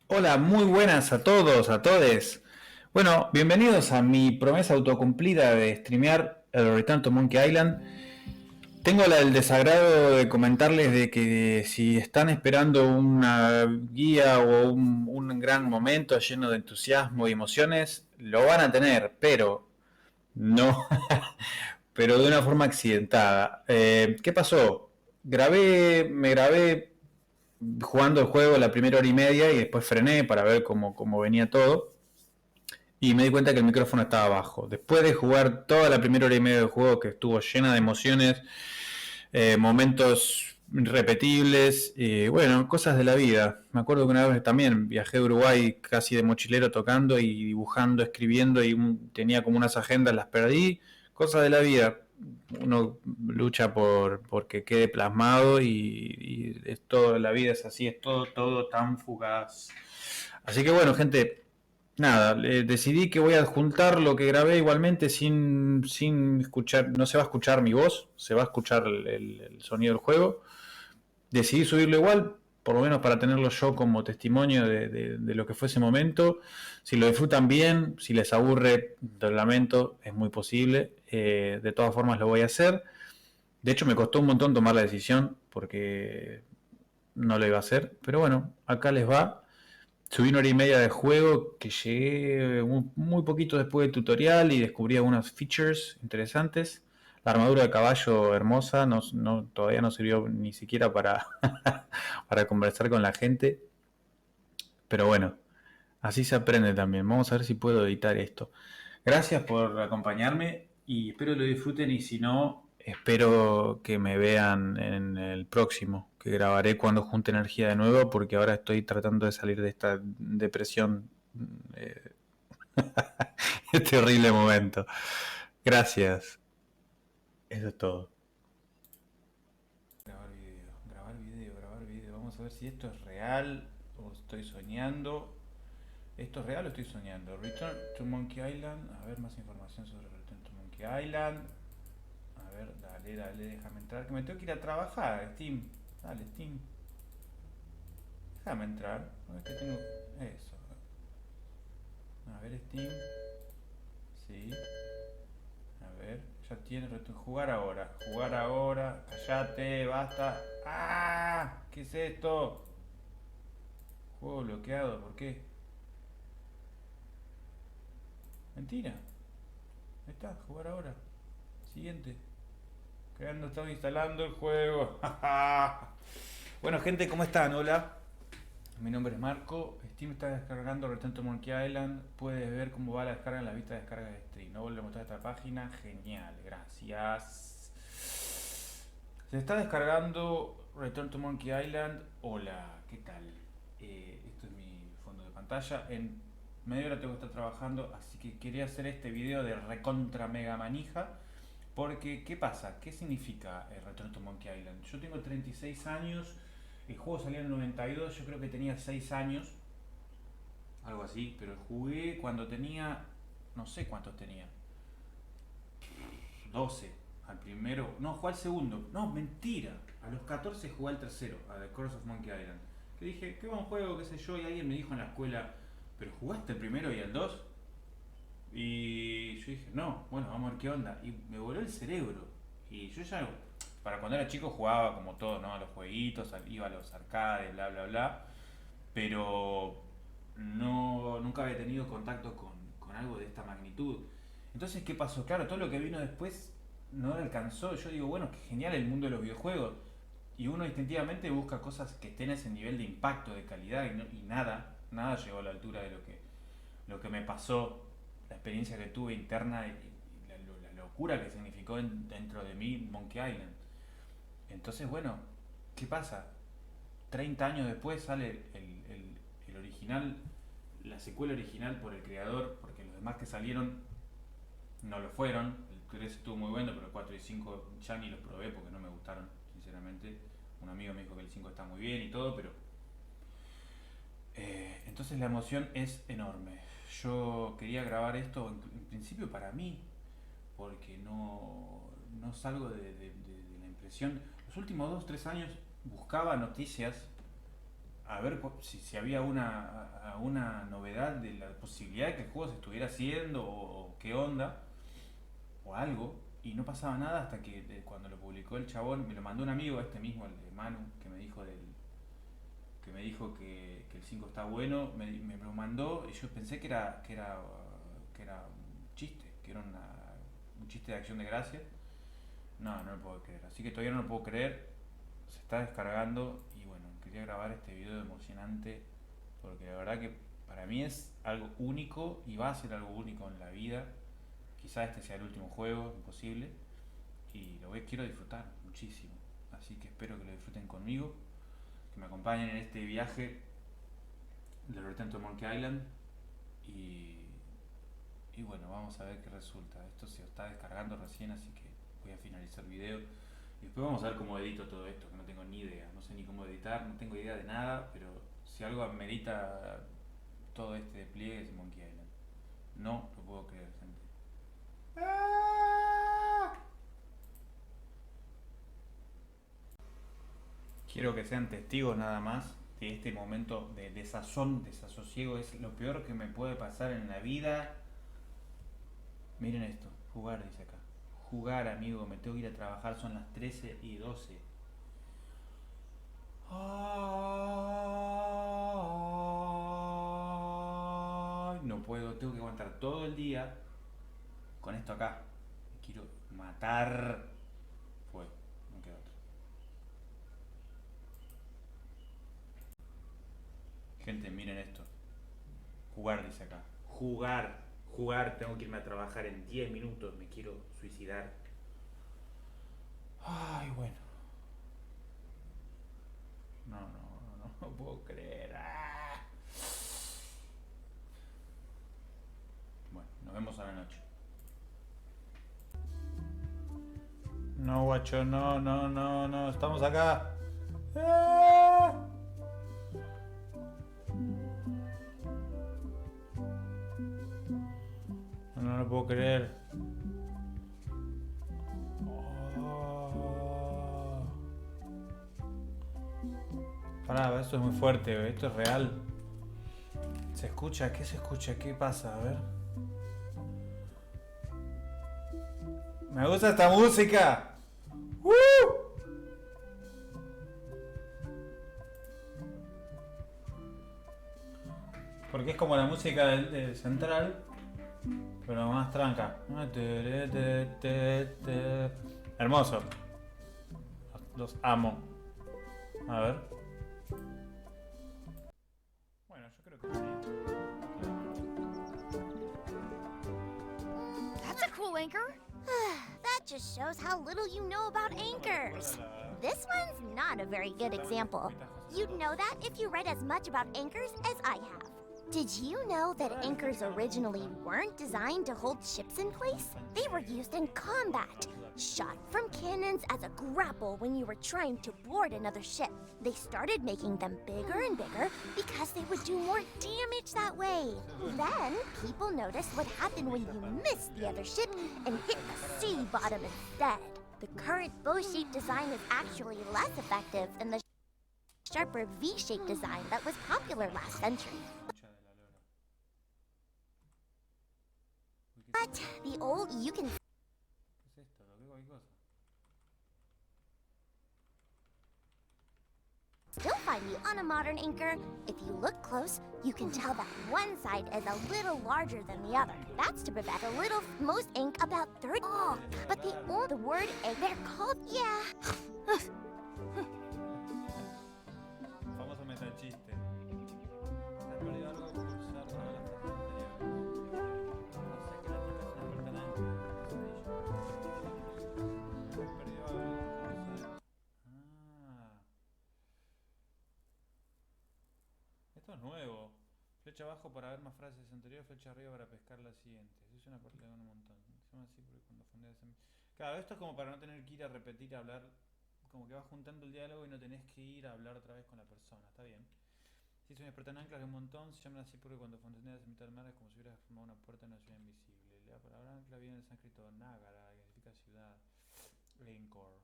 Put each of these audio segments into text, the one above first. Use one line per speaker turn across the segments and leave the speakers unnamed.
Hola, muy buenas a todos, a todes. Bueno, bienvenidos a mi promesa autocumplida de streamear el Return to Monkey Island. Tengo el desagrado de comentarles de que si están esperando una guía o un gran momento lleno de entusiasmo y emociones, lo van a tener, pero no, pero de una forma accidentada. ¿Qué pasó? Me grabé jugando el juego la primera hora y media y después frené para ver cómo venía todo. Y me di cuenta que el micrófono estaba bajo. Después de jugar toda la primera hora y media del juego, que estuvo llena de emociones, momentos repetibles, bueno, cosas de la vida. Me acuerdo que una vez también viajé a Uruguay casi de mochilero tocando y dibujando, escribiendo y tenía como unas agendas, las perdí. Cosas de la vida. Uno lucha porque quede plasmado y es todo, la vida es así, es todo tan fugaz. Así que bueno, gente, nada, decidí que voy a adjuntar lo que grabé igualmente sin escuchar, no se va a escuchar mi voz, se va a escuchar el sonido del juego. Decidí subirlo igual, por lo menos para tenerlo yo como testimonio de lo que fue ese momento. Si lo disfrutan bien, si les aburre, lo lamento, es muy posible. De todas formas lo voy a hacer. De hecho me costó un montón tomar la decisión porque no lo iba a hacer, pero bueno, acá les va. Subí una hora y media de juego que llegué muy poquito después del tutorial y descubrí algunas features interesantes. La armadura de caballo hermosa todavía no sirvió ni siquiera para conversar con la gente. Pero bueno, así se aprende también. Vamos a ver si puedo editar esto. Gracias por acompañarme y espero lo disfruten y si no, espero que me vean en el próximo, que grabaré cuando junte energía de nuevo porque ahora estoy tratando de salir de esta depresión, eh, este horrible momento. Gracias. Eso es todo. Grabar video, grabar video, grabar video. Vamos a ver si esto es real o estoy soñando. ¿Esto es real o estoy soñando? Return to Monkey Island. A ver más información sobre Return to Monkey Island. A ver, dale, déjame entrar. Que me tengo que ir a trabajar, Steam. Dale, Steam. Déjame entrar. A ver que tengo. Eso. A ver, Steam. Sí. A ver. Ya tiene jugar ahora. Jugar ahora. Callate, basta. ¡Ah! ¿Qué es esto? Juego bloqueado, ¿por qué? Mentira. Ahí está, jugar ahora. Siguiente. Creando, estaba instalando el juego. Bueno, gente, ¿cómo están? Hola. Mi nombre es Marco. Steam está descargando Return to Monkey Island. Puedes ver cómo va la descarga en la vista de descarga de Steam. No vuelvo a mostrar esta página. Genial, gracias. Se está descargando Return to Monkey Island. Hola, ¿qué tal? Esto es mi fondo de pantalla. En media hora tengo que estar trabajando, así que quería hacer este video de recontra mega manija. Porque, ¿qué pasa? ¿Qué significa Return to Monkey Island? Yo tengo 36 años, el juego salió en el 92, yo creo que tenía 6 años, algo así, pero jugué cuando tenía, no sé cuántos tenía, 12 al primero, no, jugué al segundo, no, mentira, a los 14 jugué al tercero, a The Curse of Monkey Island. Que dije, qué buen juego, qué sé yo, y alguien me dijo en la escuela, ¿pero jugaste el primero y el 2? Y yo dije, no, bueno, vamos a ver qué onda. Y me voló el cerebro. Y yo ya, para cuando era chico jugaba como todo, ¿no? A los jueguitos, iba a los arcades, bla, bla, bla. Pero no, nunca había tenido contacto con algo de esta magnitud. Entonces, ¿qué pasó? Claro, todo lo que vino después no le alcanzó. Yo digo, bueno, qué genial el mundo de los videojuegos. Y uno instintivamente busca cosas que estén a ese nivel de impacto, de calidad, y nada llegó a la altura de lo que me pasó, la experiencia que tuve interna y la locura que significó dentro de mí Monkey Island. Entonces, bueno, ¿qué pasa? 30 años después sale el original, la secuela original por el creador, porque los demás que salieron no lo fueron. El 3 estuvo muy bueno, pero el 4 y 5 ya ni los probé porque no me gustaron, sinceramente. Un amigo me dijo que el 5 está muy bien y todo, pero entonces la emoción es enorme. Yo quería grabar esto en principio para mí, porque no salgo de la impresión. Los últimos 2 3 años buscaba noticias a ver si había una novedad de la posibilidad de que el juego se estuviera haciendo o qué onda o algo. Y no pasaba nada hasta que cuando lo publicó el chabón, me lo mandó un amigo, este mismo, el de Manu, que me dijo que el 5 está bueno, me lo mandó y yo pensé que era un chiste, que era un chiste de acción de gracia. No, no lo puedo creer. Así que todavía no lo puedo creer. Se está descargando y bueno, quería grabar este video emocionante porque la verdad que para mí es algo único y va a ser algo único en la vida. Quizás este sea el último juego, imposible. Y quiero disfrutar muchísimo. Así que espero que lo disfruten conmigo, que me acompañen en este viaje del Return to Monkey Island. Y, y bueno, vamos a ver qué resulta. Esto se está descargando recién, así que voy a finalizar el video. Y después vamos a ver cómo edito todo esto, que no tengo ni idea. No sé ni cómo editar, no tengo idea de nada, pero si algo amerita todo este despliegue es Monkey Island. No lo puedo creer, gente. Quiero que sean testigos nada más de este momento de desazón, desasosiego. Es lo peor que me puede pasar en la vida. Miren esto, jugar dice acá. Jugar, amigo, me tengo que ir a trabajar, son las 13:12. Ay, no puedo, tengo que aguantar todo el día con esto acá. Me quiero matar. Fue, no queda otra. Gente, miren esto. Jugar dice acá. Jugar, jugar, tengo que irme a trabajar en 10 minutos, me quiero suicidar. Ay, bueno. No puedo creer. Bueno, nos vemos a la noche. No, guacho, no, estamos acá. No lo puedo creer. Oh. Pará, esto es muy fuerte, esto es real. ¿Se escucha? ¿Qué se escucha? ¿Qué pasa? A ver. ¡Me gusta esta música! Porque es como la música del central, pero más tranca. Hermoso. Los amo. A ver. Bueno, yo creo que sí.
That's a cool anchor. That just shows how little you know about anchors. This one's not a very good example. You'd know that if you read as much about anchors as I have. Did you know that anchors originally weren't designed to hold ships in place? They were used in combat, shot from cannons as a grapple when you were trying to board another ship. They started making them bigger and bigger because they would do more damage that way. Then, people noticed what happened when you missed the other ship and hit the sea bottom instead. The current bow-shaped design is actually less effective than the sharper V-shaped design that was popular last century. But the old, you can still find you on a modern anchor. If you look close, you can tell that one side is a little larger than the other. That's to prevent a little, most ink about 30. Oh, but the word egg, they're called, yeah.
Famoso meta chiste. ¿Has perdido algo por usar todas las frases anteriores? No sé, que la tipa es una experta en ancla. ¿Has perdido algo por usar? Esto es nuevo. Flecha abajo para ver más frases anteriores, flecha arriba para pescar las siguientes. Eso es una parte que hago un montón. Se llama así porque cuando fundeas... Claro, esto es como para no tener que ir a repetir, a hablar. Como que vas juntando el diálogo y no tenés que ir a hablar otra vez con la persona. Está bien. Si soy experta en anclas de un montón, se llaman así porque cuando fondeas en mitad del mar es como si hubieras formado una puerta en una ciudad invisible. La palabra ancla viene del sánscrito nagara, que significa ciudad. Anchor.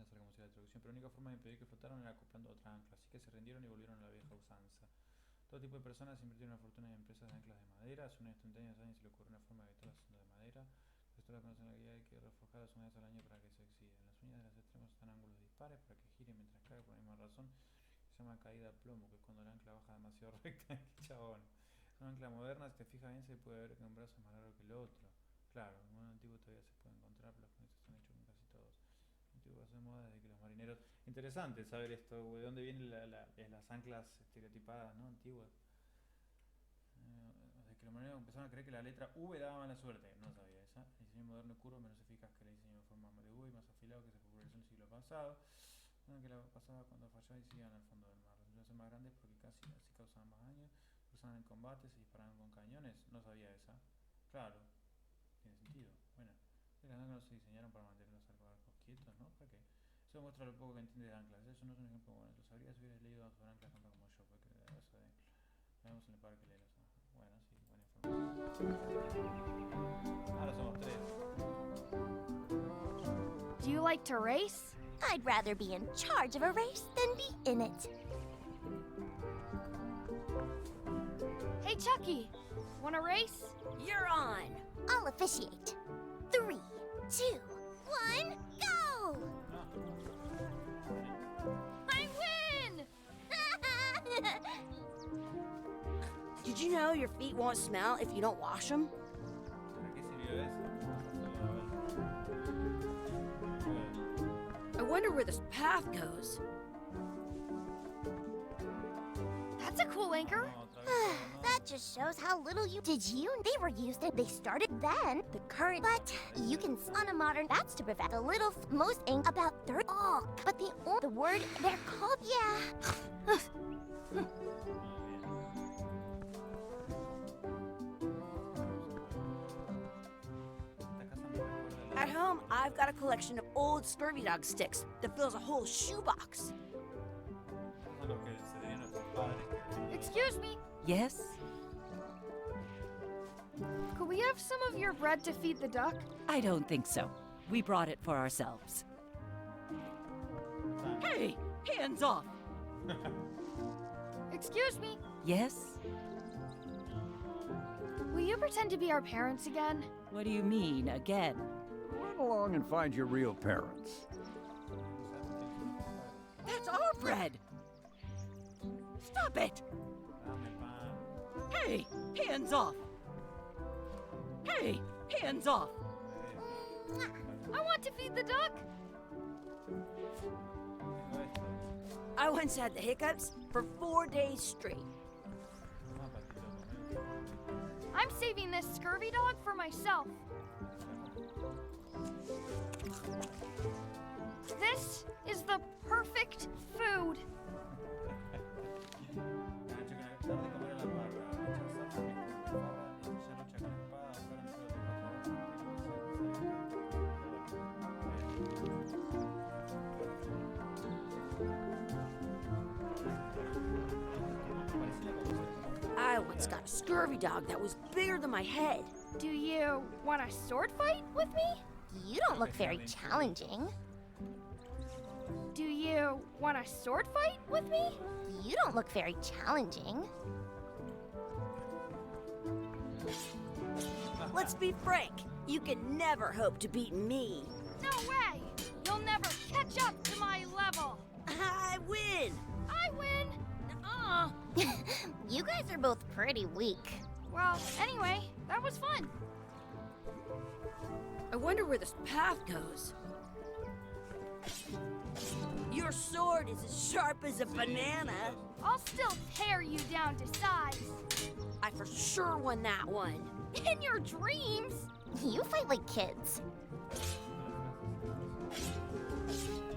hacer como si la traducción, pero la única forma de impedir que flotaran era acoplando otra ancla, así que se rindieron y volvieron a la vieja usanza. Todo tipo de personas invirtieron una fortuna en empresas de anclas de madera. Hace una instantánea a alguien se le ocurrió una forma de todas son de madera. Esto la conocen la guía hay que reforjarlas una vez al año para que se oxiden. Las uñas de los extremos están en ángulos dispares para que gire mientras cae por la misma razón. Se llama caída a plomo, que es cuando el ancla baja demasiado recta. ¡Qué chabón! Es una ancla moderna, si te fijas bien se puede ver que un brazo es más largo que el otro. Claro, en un antiguo todavía se puede encontrar, pero los conectos están hechos con casi todos. Antiguo pasó de moda desde que los marineros... Interesante saber esto, de dónde vienen las anclas estereotipadas, ¿no? Antiguas. Desde que los marineros empezaron a creer que la letra V daba mala suerte. No sabía esa. El diseño moderno y curvo menos eficaz que el diseño de forma de V y más afilado que se popularizó en el siglo pasado. Que la pasaba cuando fallaba y se iban al fondo del mar. Los ser más grandes porque casi causaban más daño. Se usaban en combate, se disparaban con cañones. No sabía esa. Claro, tiene sentido. Bueno, las anclas no se diseñaron para mantener los barcos quietos, ¿no? ¿Para qué? Eso muestra lo poco que entiende de anclas. Eso no es un ejemplo bueno. Lo sabrías si hubieras leído sobre anclas tanto como yo, porque eso de... Vemos en el parque lelos. Bueno, sí, buena información. Ahora somos 3.
Do you like to race? I'd rather be in charge of a race than be in it.
Hey, Chucky, wanna race?
You're on. I'll officiate. 3, 2, 1, go!
I win!
Did you know your feet won't smell if you don't wash them?
¿Para qué sirvió eso?
I wonder where this path goes.
That's a cool anchor.
That just shows how little you... Did you? They were used and they started then. The current... But you can... On a modern... That's to prevent the little... Most ink about third... Oh, but the word... They're called... Yeah.
At home, I've got a collection of old scurvy dog sticks that fills a whole shoebox.
Excuse me,
Yes?
could we have some of your bread to feed the duck?
I don't think so. We brought it for ourselves. Hey! Hands off!
Excuse me,
Yes?
will you pretend to be our parents again?
What do you mean, again?
Run along and find your real parents.
That's our bread! Stop it! Hey! Hands off! Hey! Hands off!
I want to feed the duck.
I once had the hiccups for 4 days straight.
I'm saving this scurvy dog for myself. This is the perfect food.
I once got a scurvy dog that was bigger than my head.
Do you want a sword fight with me?
You don't look very challenging.
Do you want a sword fight with me?
You don't look very challenging.
Let's be frank, you can never hope to beat me.
No way! You'll never catch up to my level.
I win!
I win!
You guys are both pretty weak.
Well, anyway, that was fun.
I wonder where this path goes. Your sword is as sharp as a banana.
I'll still tear you down to size.
I for sure won that one.
In your dreams!
You fight like kids.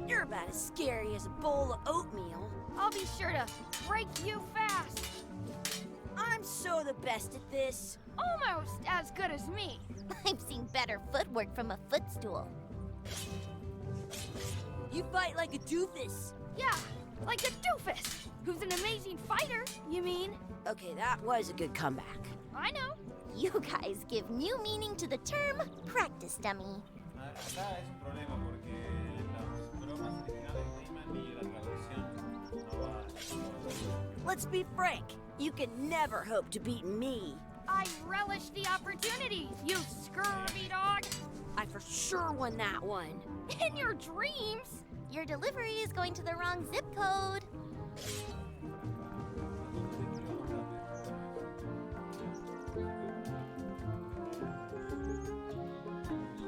You're about as scary as a bowl of oatmeal.
I'll be sure to break you fast.
I'm so the best at this.
Almost as good as me.
I've seen better footwork from a footstool.
You fight like a doofus.
Yeah, like a doofus, who's an amazing fighter, you mean?
Okay, that was a good comeback.
I know.
You guys give new meaning to the term practice dummy.
Acá es un problema porque los
Let's be frank. You can never hope to beat me.
I relish the opportunity, you scurvy dog!
I for sure won that one.
In your dreams!
Your delivery is going to the wrong zip code.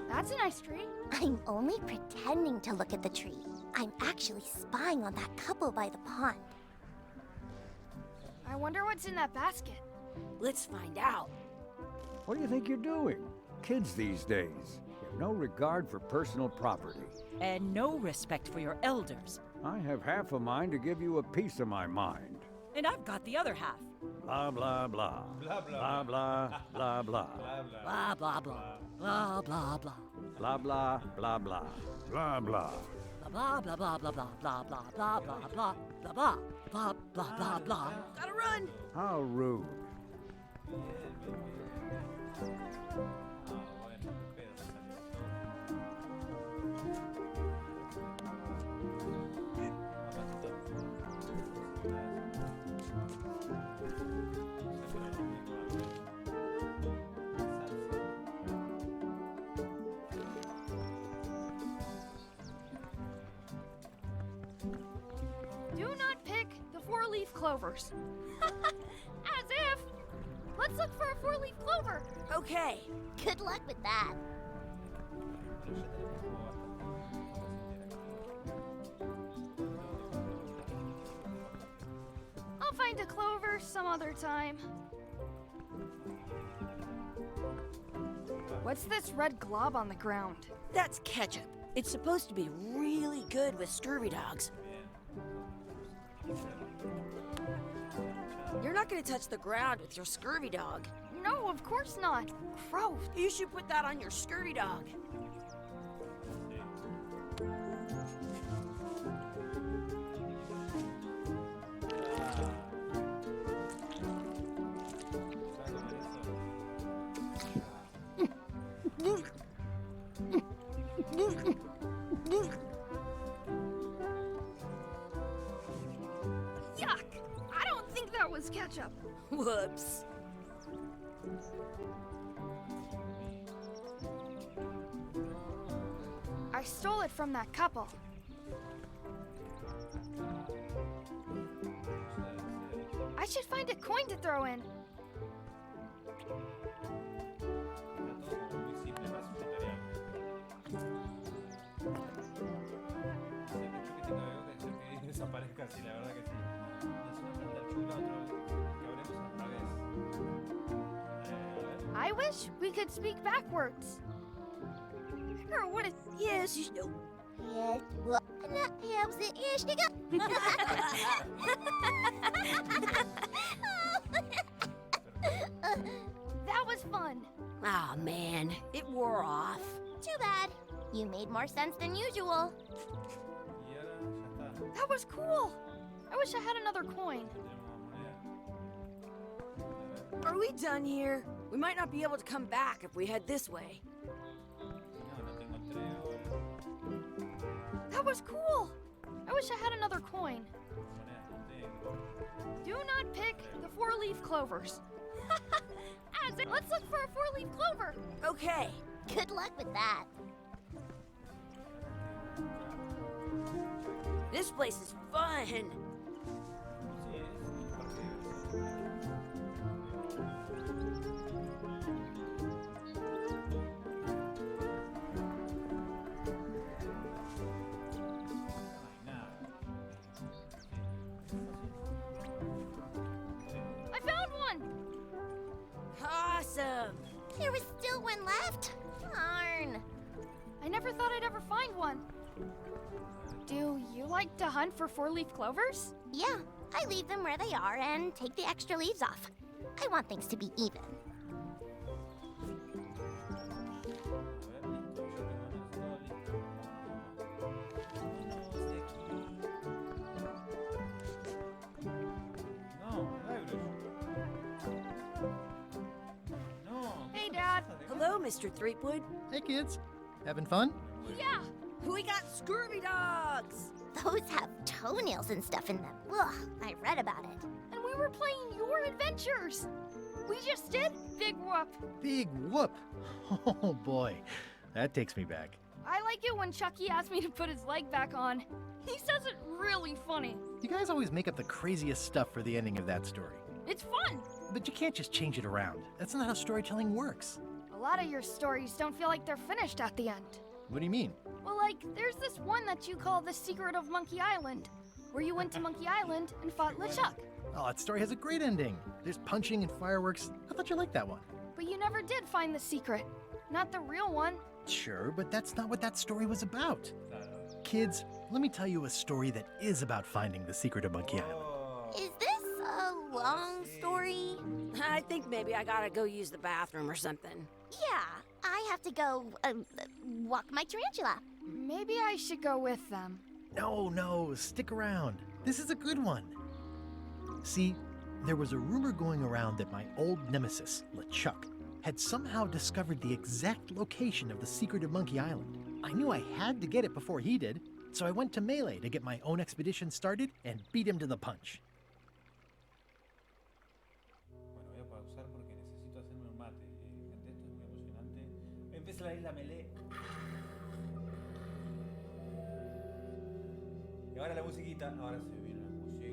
That's a nice tree.
I'm only pretending to look at the tree. I'm actually spying on that couple by the pond.
I wonder what's in that basket.
Let's find out.
What do you think you're doing? Kids these days have no regard for personal property.
And no respect for your elders.
I have half a mind to give you a piece of my mind.
And I've got the other half.
Blah, blah, blah. Blah, blah, blah, blah, blah.
Blah, blah, blah. Blah, blah, blah.
Blah, blah, blah, blah. Blah, blah.
Blah, blah, blah, blah, blah, blah, blah, blah, blah, blah, blah, blah, blah, blah, blah, blah.
Gotta run.
How rude.
Do not pick the four-leaf clovers. As if! Let's look for a four-leaf clover.
Okay.
Good luck with that.
I'll find a clover some other time. What's this red glob on the ground?
That's ketchup. It's supposed to be really good with scurvy dogs. You're not gonna touch the ground with your scurvy dog.
No, of course not. Gross.
You should put that on your scurvy dog.
Yuck! I don't think that was ketchup.
Whoops.
I stole it from that couple. I should find a coin to throw in.
Desaparezca así, la verdad que sí. Es una planta chula otra vez que habremos otra vez.
I wish we could speak backwards. Or what is...
Yes, you know.
Yes, well, that helps it. Yes, you go.
That was fun.
Aw, man. It wore off.
Too bad. You made more sense than usual.
Y ahora ya está.
That was cool. I wish I had another coin.
Tenemos
Are we done here? We might not be able to come back if we head this way.
moneda. No tengo tres.
That was cool. I wish I had another coin.
Monedas no tengo.
Do not pick the four-leaf clovers. As in, let's look for a four-leaf clover.
Okay.
Good luck with that.
This place is fun.
Sí, es un parque de diversiones.
I found one.
Awesome.
There was still one left. Darn.
I never thought I'd ever find one. Do you like to hunt for four-leaf clovers?
Yeah, I leave them where they are and take the extra leaves off. I want things to be even.
Hey, Dad.
Hello, Mr. Threepwood.
Hey kids, having fun?
Yeah,
We got scurvy dogs!
Those have toenails and stuff in them. Ugh, I read about it.
And we were playing your adventures. We just did Big Whoop.
Big whoop. Oh boy, that takes me back.
I like it when Chucky asked me to put his leg back on. He says it really funny.
You guys always make up the craziest stuff for the ending of that story.
It's fun.
But you can't just change it around. That's not how storytelling works.
A lot of your stories don't feel like they're finished at the end.
What do you mean?
Well, like, there's this one that you call The Secret of Monkey Island, where you went to Monkey Island and fought LeChuck.
Oh, that story has a great ending. There's punching and fireworks. I thought you liked that one.
But you never did find the secret. Not the real one.
Sure, but that's not what that story was about. Kids, let me tell you a story that is about finding the secret of Monkey Island.
Is this a long story?
I think maybe I gotta go use the bathroom or something.
Yeah, I have to go walk my tarantula.
Maybe I should go with them.
No, stick around. This is a good one. See, there was a rumor going around that my old nemesis, LeChuck, had somehow discovered the exact location of the secret of Monkey Island. I knew I had to get it before he did, so I went to Melee to get my own expedition started and beat him to the punch.
Bueno, voy a pausar porque necesito hacerme un mate. Gente, esto es muy emocionante. Empieza la isla Melee. Y ahora la musiquita. Ahora se viene la musiquita.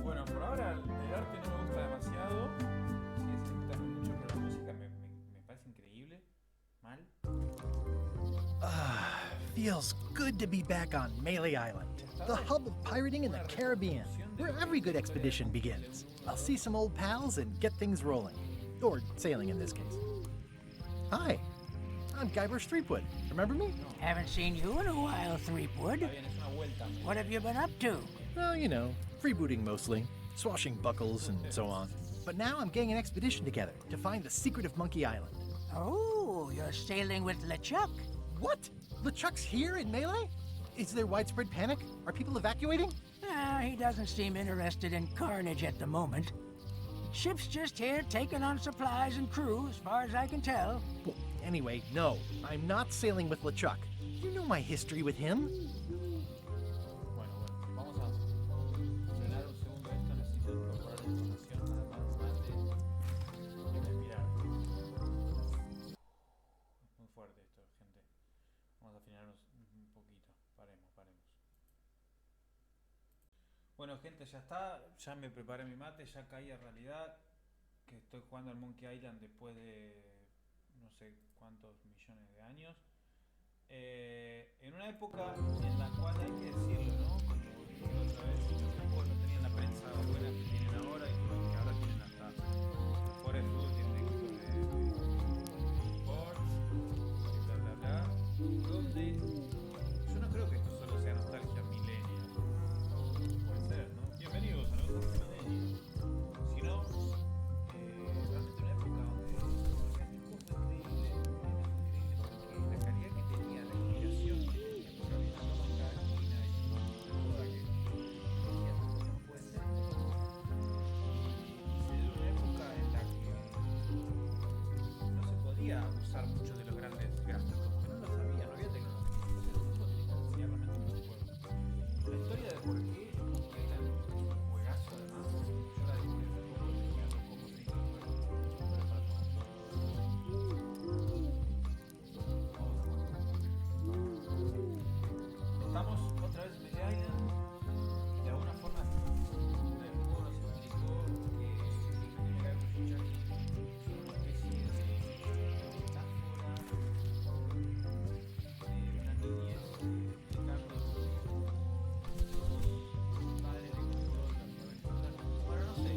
Bueno, por ahora el arte no me gusta demasiado. Sí, me gusta mucho, pero la música me parece increíble. Mal.
Feels good to be back on Melee Island, the hub of pirating in the Caribbean, where every good expedition begins. I'll see some old pals and get things rolling. Or sailing in this case. Hi, I'm Guybrush Threepwood. Remember me?
Haven't seen you in a while, Threepwood.
Está bien, es una vuelta.
What have you been up to?
Well, you know, freebooting mostly, swashing buckles and so on. But now I'm getting an expedition together to find the secret of Monkey Island.
Oh, you're sailing with LeChuck.
What? LeChuck's here in Melee? Is there widespread panic? Are people evacuating?
He doesn't seem interested in carnage at the moment. Ship's just here taking on supplies and crew, as far as I can tell.
Well, anyway, no, I'm not sailing with LeChuck. You know my history with him.
Bueno, vamos a frenar un segundo esto. Necesito incorporar información para más mate y respirar. Muy fuerte esto, gente. Vamos a afinarnos un poquito. Paremos. Bueno, gente, ya está. Ya me preparé mi mate, ya caí a realidad. Que estoy jugando al Monkey Island después de no sé cuántos millones de años. En una época en la cual hay que decirlo, ¿no? Como dije otra vez, los juegos no tenían la prensa buena que tienen ahora y que ahora tienen hasta por el fútbol, tienen equipos de sports y bla bla bla, donde yo no creo que esto solo sea nostalgia millennial, puede ser, ¿no? Bienvenidos a Lejos, sino realmente una época donde usar muchos de los grandes gráficos, porque no lo sabía, no había tecnología. Entonces el tipo tenía que enseñar realmente un juego. La historia de por qué Monkey Island es un juegazo, además, yo la descubrí hace poco investigando cómo se hizo el juego. Pero para todo. Estamos otra vez en Monkey Island. De alguna forma, el juego nos explicó que quería escuchar una especie de metáfora de una niñez explicando padre de control, las aventuras. Bueno, no sé.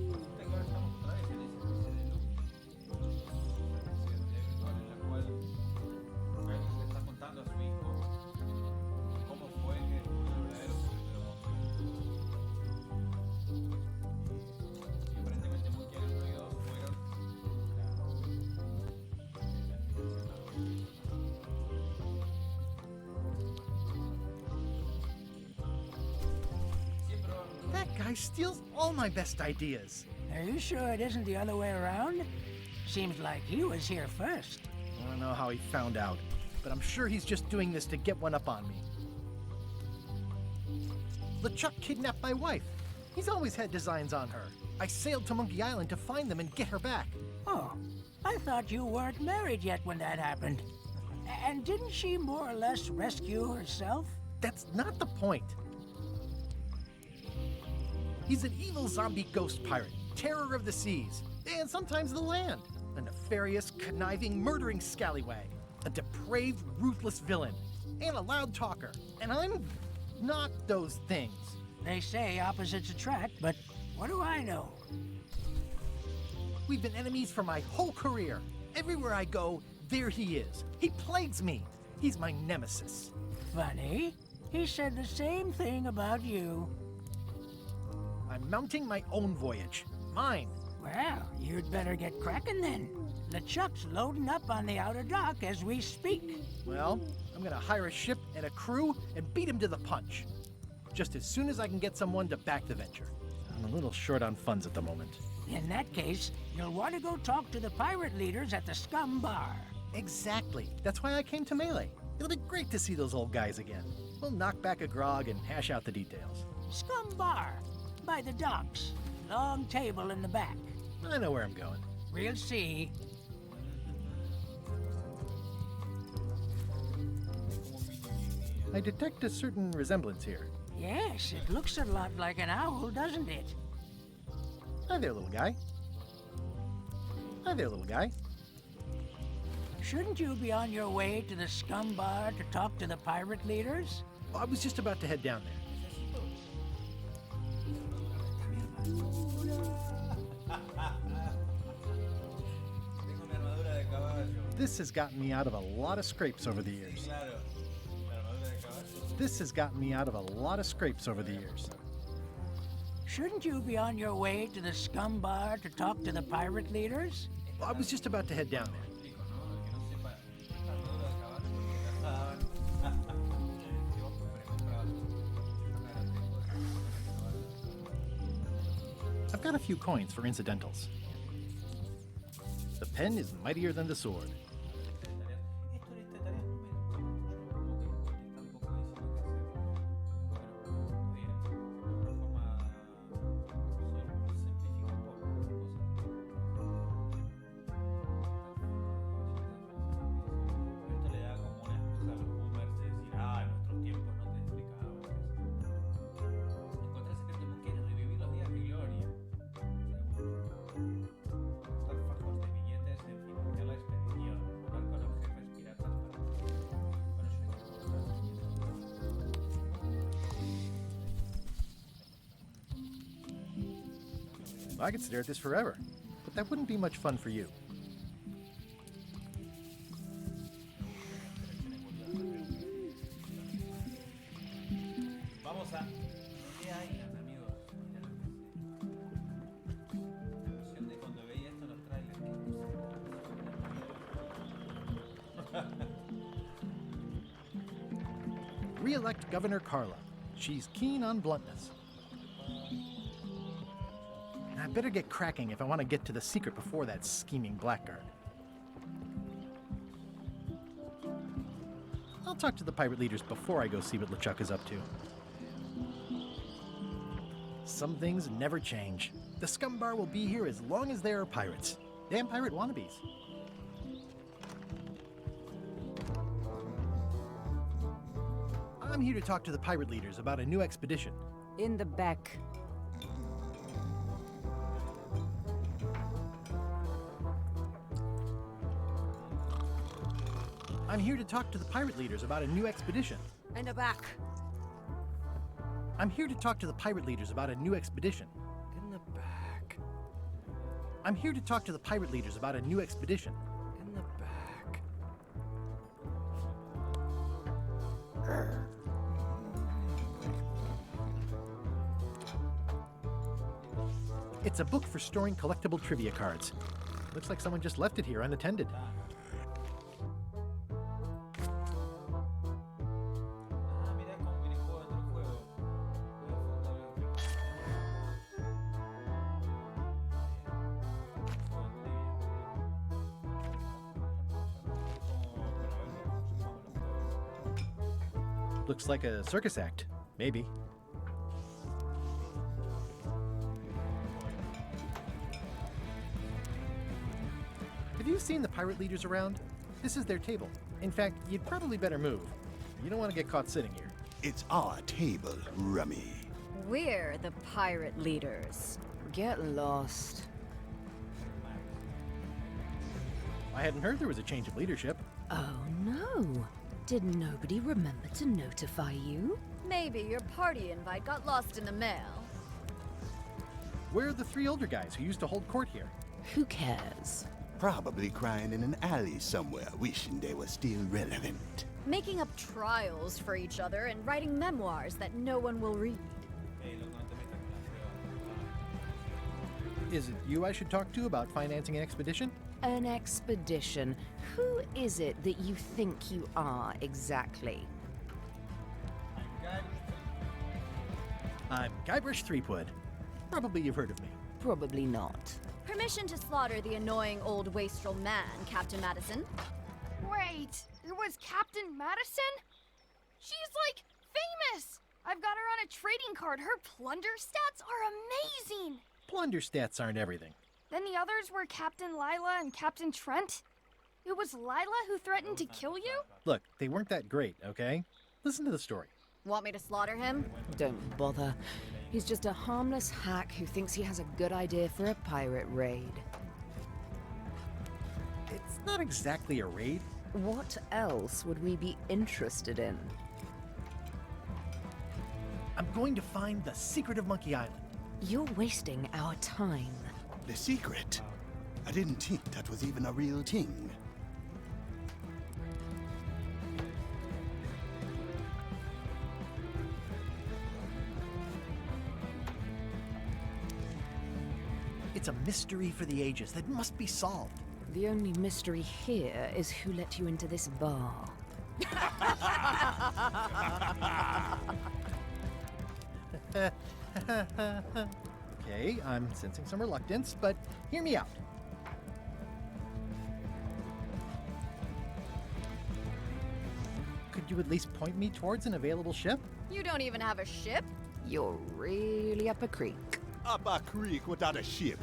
Resulta que ahora estamos otra vez en esa especie de loop, esa especie de virtual en la cual él le está contando a su hijo cómo fue que descubrió el verdadero secreto del mundo. Y aparentemente Monkey Island 1 y 2 fueron
That guy steals all my best ideas.
Are you sure it isn't the other way around? Seems like he was here first.
I don't know how he found out, but I'm sure he's just doing this to get one up on me. LeChuck kidnapped my wife. He's always had designs on her. I sailed to Monkey Island to find them and get her back.
Oh, I thought you weren't married yet when that happened. And didn't she more or less rescue herself?
That's not the point. He's an evil zombie ghost pirate, terror of the seas, and sometimes the land. A nefarious, conniving, murdering scallywag. A depraved, ruthless villain. And a loud talker. And I'm not those things.
They say opposites attract, but what do I know?
We've been enemies for my whole career. Everywhere I go, there he is. He plagues me. He's my nemesis.
Funny. He said the same thing about you.
I'm mounting my own voyage. Mine.
Well, you'd better get cracking then. LeChuck's loading up on the outer dock as we speak.
Well, I'm gonna hire a ship and a crew and beat him to the punch. Just as soon as I can get someone to back the venture. I'm a little short on funds at the moment.
In that case, you'll want to go talk to the pirate leaders at the Scum Bar.
Exactly. That's why I came to Melee. It'll be great to see those old guys again. We'll knock back a grog and hash out the details.
Scum Bar, by the docks. Long table in the back.
I know where I'm going.
We'll see.
I detect a certain resemblance here.
Yes, it looks a lot like an owl, doesn't it?
Hi there, little guy. Hi there, little guy.
Shouldn't you be on your way to the Scum Bar to talk to the pirate leaders?
Well, I was just about to head down there. This has gotten me out of a lot of scrapes over the years. This has gotten me out of a lot of scrapes over the years.
Shouldn't you be on your way to the Scum Bar to talk to the pirate leaders?
Well, I was just about to head down there. I've got a few coins for incidentals. The pen is mightier than the sword. I could stare at this forever, but that wouldn't be much fun for you.
Vamos a qué Island, amigos. La emoción de cuando veía esto en los trailers.
Re-elect Governor Carla. She's keen on bluntness. I better get cracking if I want to get to the secret before that scheming blackguard. I'll talk to the pirate leaders before I go see what LeChuck is up to. Some things never change. The scum bar will be here as long as there are pirates. Damn pirate wannabes. I'm here to talk to the pirate leaders about a new expedition.
In the back.
I'm here to talk to the pirate leaders about a new expedition.
In the back.
I'm here to talk to the pirate leaders about a new expedition.
In the back.
I'm here to talk to the pirate leaders about a new expedition.
In the back.
It's a book for storing collectible trivia cards. Looks like someone just left it here unattended. Looks like a circus act. Maybe. Have you seen the pirate leaders around? This is their table. In fact, you'd probably better move. You don't want to get caught sitting here.
It's our table, Rummy.
We're the pirate leaders. Get lost.
I hadn't heard there was a change of leadership.
Oh no. Did nobody remember to notify you?
Maybe your party invite got lost in the mail.
Where are the three older guys who used to hold court here?
Who cares?
Probably crying in an alley somewhere, wishing they were still relevant.
Making up trials for each other and writing memoirs that no one will read.
Is it you I should talk to about financing an expedition?
An expedition. Who is it that you think you are exactly?
I'm Guybrush Threepwood. Probably you've heard of me.
Probably not.
Permission to slaughter the annoying old wastrel man, Captain Madison.
Wait, it was Captain Madison? She's like famous! I've got her on a trading card. Her plunder stats are amazing!
Plunder stats aren't everything.
Then the others were Captain Lila and Captain Trent? It was Lila who threatened to kill you?
Look, they weren't that great, okay? Listen to the story.
Want me to slaughter him?
Don't bother. He's just a harmless hack who thinks he has a good idea for a pirate raid.
It's not exactly a raid.
What else would we be interested in?
I'm going to find the secret of Monkey Island.
You're wasting our time.
The secret? I didn't think that was even a real thing.
It's a mystery for the ages that must be solved.
The only mystery here is who let you into this bar.
Okay, I'm sensing some reluctance, but hear me out. Could you at least point me towards an available ship?
You don't even have a ship?
You're really up a creek.
Up a creek without a ship.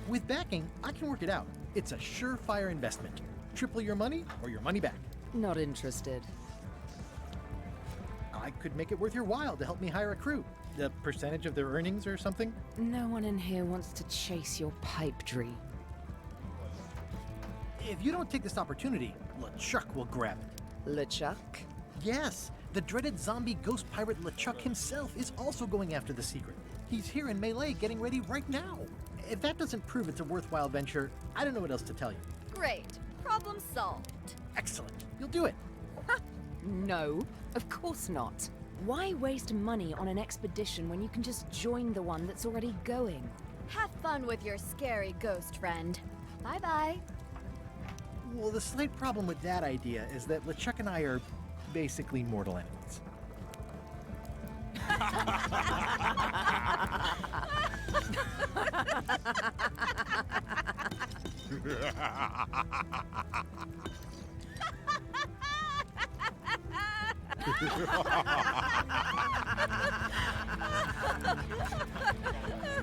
With backing, I can work it out. It's a surefire investment. Triple your money or your money back.
Not interested.
I could make it worth your while to help me hire a crew. A percentage of their earnings or something?
No one in here wants to chase your pipe dream.
If you don't take this opportunity, LeChuck will grab it.
LeChuck?
Yes, the dreaded zombie ghost pirate LeChuck himself is also going after the secret. He's here in Melee getting ready right now. If that doesn't prove it's a worthwhile venture, I don't know what else to tell you.
Great. Problem solved.
Excellent. You'll do it.
No, of course not. Why waste money on an expedition when you can just join the one that's already going?
Have fun with your scary ghost friend. Bye-bye.
Well, the slight problem with that idea is that LeChuck and I are basically mortal enemies.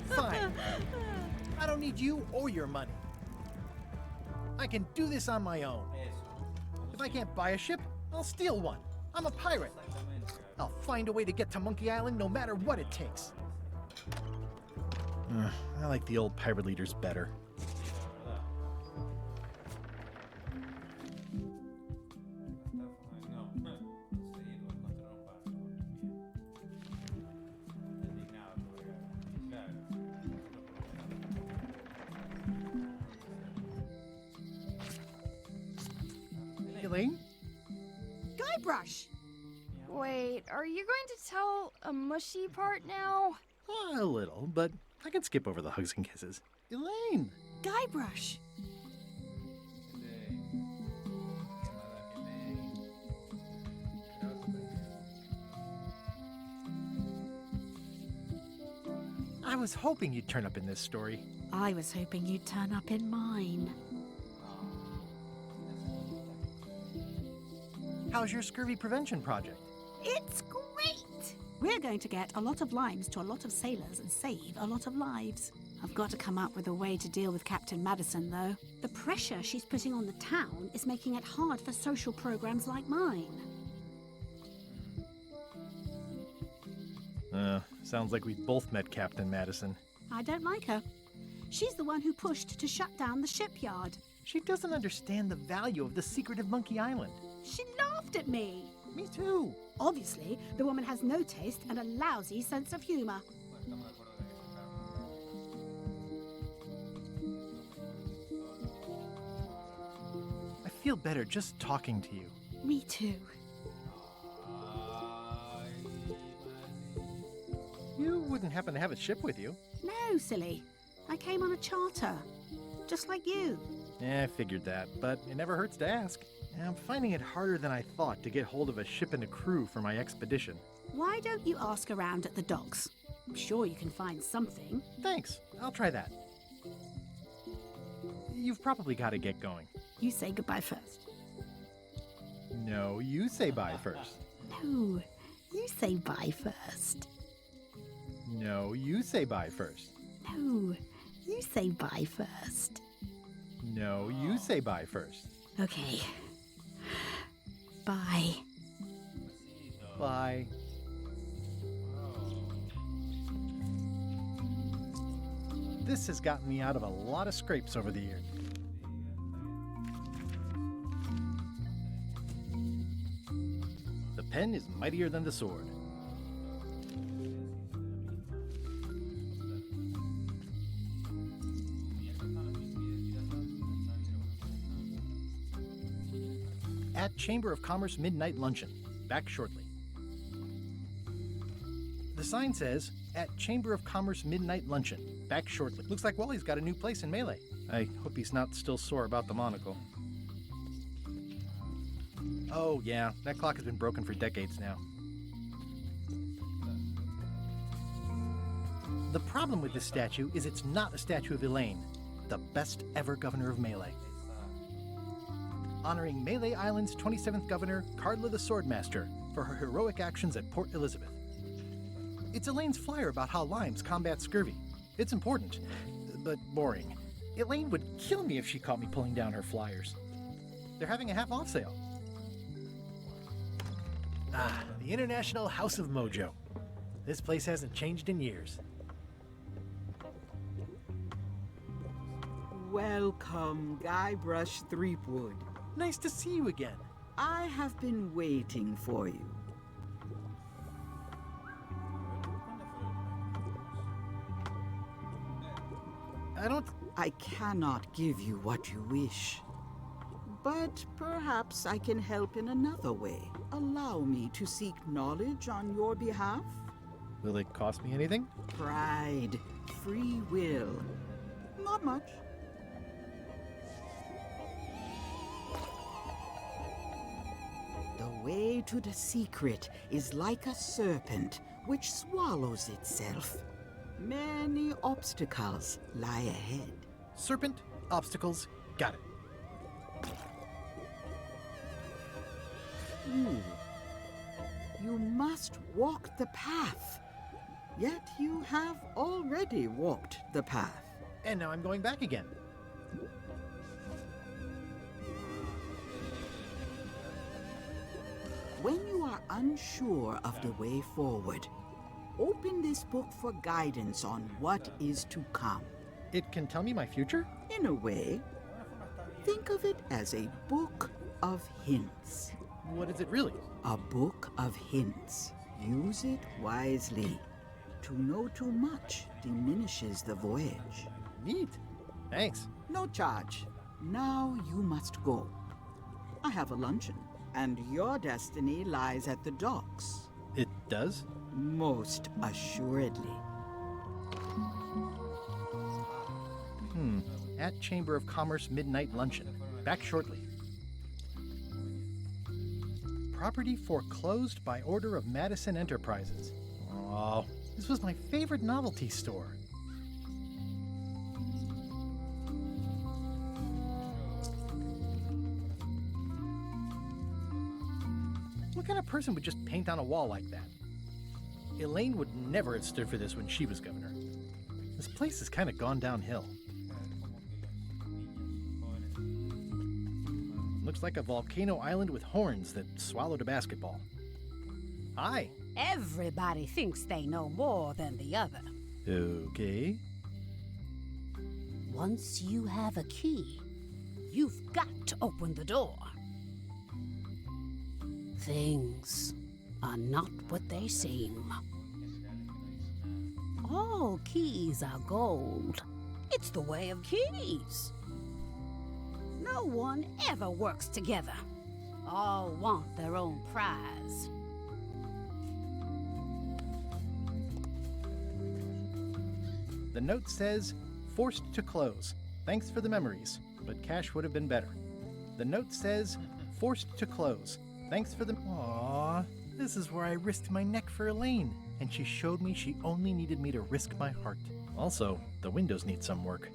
Fine. I don't need you or your money. I can do this on my own. If I can't buy a ship, I'll steal one. I'm a pirate. I'll find a way to get to Monkey Island no matter what it takes. I like the old pirate leaders better. Elaine?
Guybrush!
Wait, are you going to tell a mushy part now?
A little, but I can skip over the hugs and kisses. Elaine!
Guybrush!
I was hoping you'd turn up in this story.
I was hoping you'd turn up in mine.
How's your scurvy prevention project?
It's great! We're going to get a lot of limes to a lot of sailors and save a lot of lives. I've got to come up with a way to deal with Captain Madison, though. The pressure she's putting on the town is making it hard for social programs like mine.
Sounds like we both met Captain Madison.
I don't like her. She's the one who pushed to shut down the shipyard.
She doesn't understand the value of the secret of Monkey Island.
She laughed at me.
Me too.
Obviously, the woman has no taste and a lousy sense of humor.
I feel better just talking to you.
Me too.
You wouldn't happen to have a ship with you?
No, silly. I came on a charter. Just like you.
Yeah, I figured that, but it never hurts to ask. I'm finding it harder than I thought to get hold of a ship and a crew for my expedition.
Why don't you ask around at the docks? I'm sure you can find something.
Thanks. I'll try that. You've probably got to get going.
You say goodbye first.
No, you say bye first.
No, you say bye first.
No, you say bye first.
No, you say bye first.
No, you say bye first.
Okay. Bye.
Bye. This has gotten me out of a lot of scrapes over the years. The pen is mightier than the sword. At Chamber of Commerce Midnight Luncheon. Back shortly. The sign says, at Chamber of Commerce Midnight Luncheon. Back shortly. Looks like Wally's got a new place in Melee. I hope he's not still sore about the monocle. Oh yeah, that clock has been broken for decades now. The problem with this statue is it's not a statue of Elaine, the best ever governor of Melee. Honoring Melee Island's 27th governor, Cardla the Swordmaster, for her heroic actions at Port Elizabeth. It's Elaine's flyer about how limes combat scurvy. It's important, but boring. Elaine would kill me if she caught me pulling down her flyers. They're having a half-off sale. Ah, the International House of Mojo. This place hasn't changed in years.
Welcome, Guybrush Threepwood.
Nice to see you again.
I have been waiting for you. I cannot give you what you wish. But perhaps I can help in another way. Allow me to seek knowledge on your behalf.
Will it cost me anything?
Pride, free will. Not much. The way to the secret is like a serpent which swallows itself. Many obstacles lie ahead.
Serpent, obstacles, got it. Ooh.
You must walk the path. Yet you have already walked the path.
And now I'm going back again.
When you are unsure of the way forward, open this book for guidance on what is to come.
It can tell me my future?
In a way, think of it as a book of hints.
What is it really?
A book of hints. Use it wisely. To know too much diminishes the voyage.
Neat. Thanks.
No charge. Now you must go. I have a luncheon, and your destiny lies at the docks.
It does?
Most assuredly.
At Chamber of Commerce midnight luncheon. Back shortly. Property foreclosed by order of Madison Enterprises. Oh, this was my favorite novelty store. What kind of person would just paint on a wall like that? Elaine would never have stood for this when she was governor. This place has kind of gone downhill. Looks like a volcano island with horns that swallowed a basketball. Hi.
Everybody thinks they know more than the other.
Okay.
Once you have a key, you've got to open the door. Things are not what they seem. All keys are gold. It's the way of keys. No one ever works together. All want their own prize.
The note says, forced to close. Thanks for the memories, but cash would have been better. The note says, forced to close. Thanks for the... Aww, this is where I risked my neck for Elaine, and she showed me she only needed me to risk my heart. Also, the windows need some work.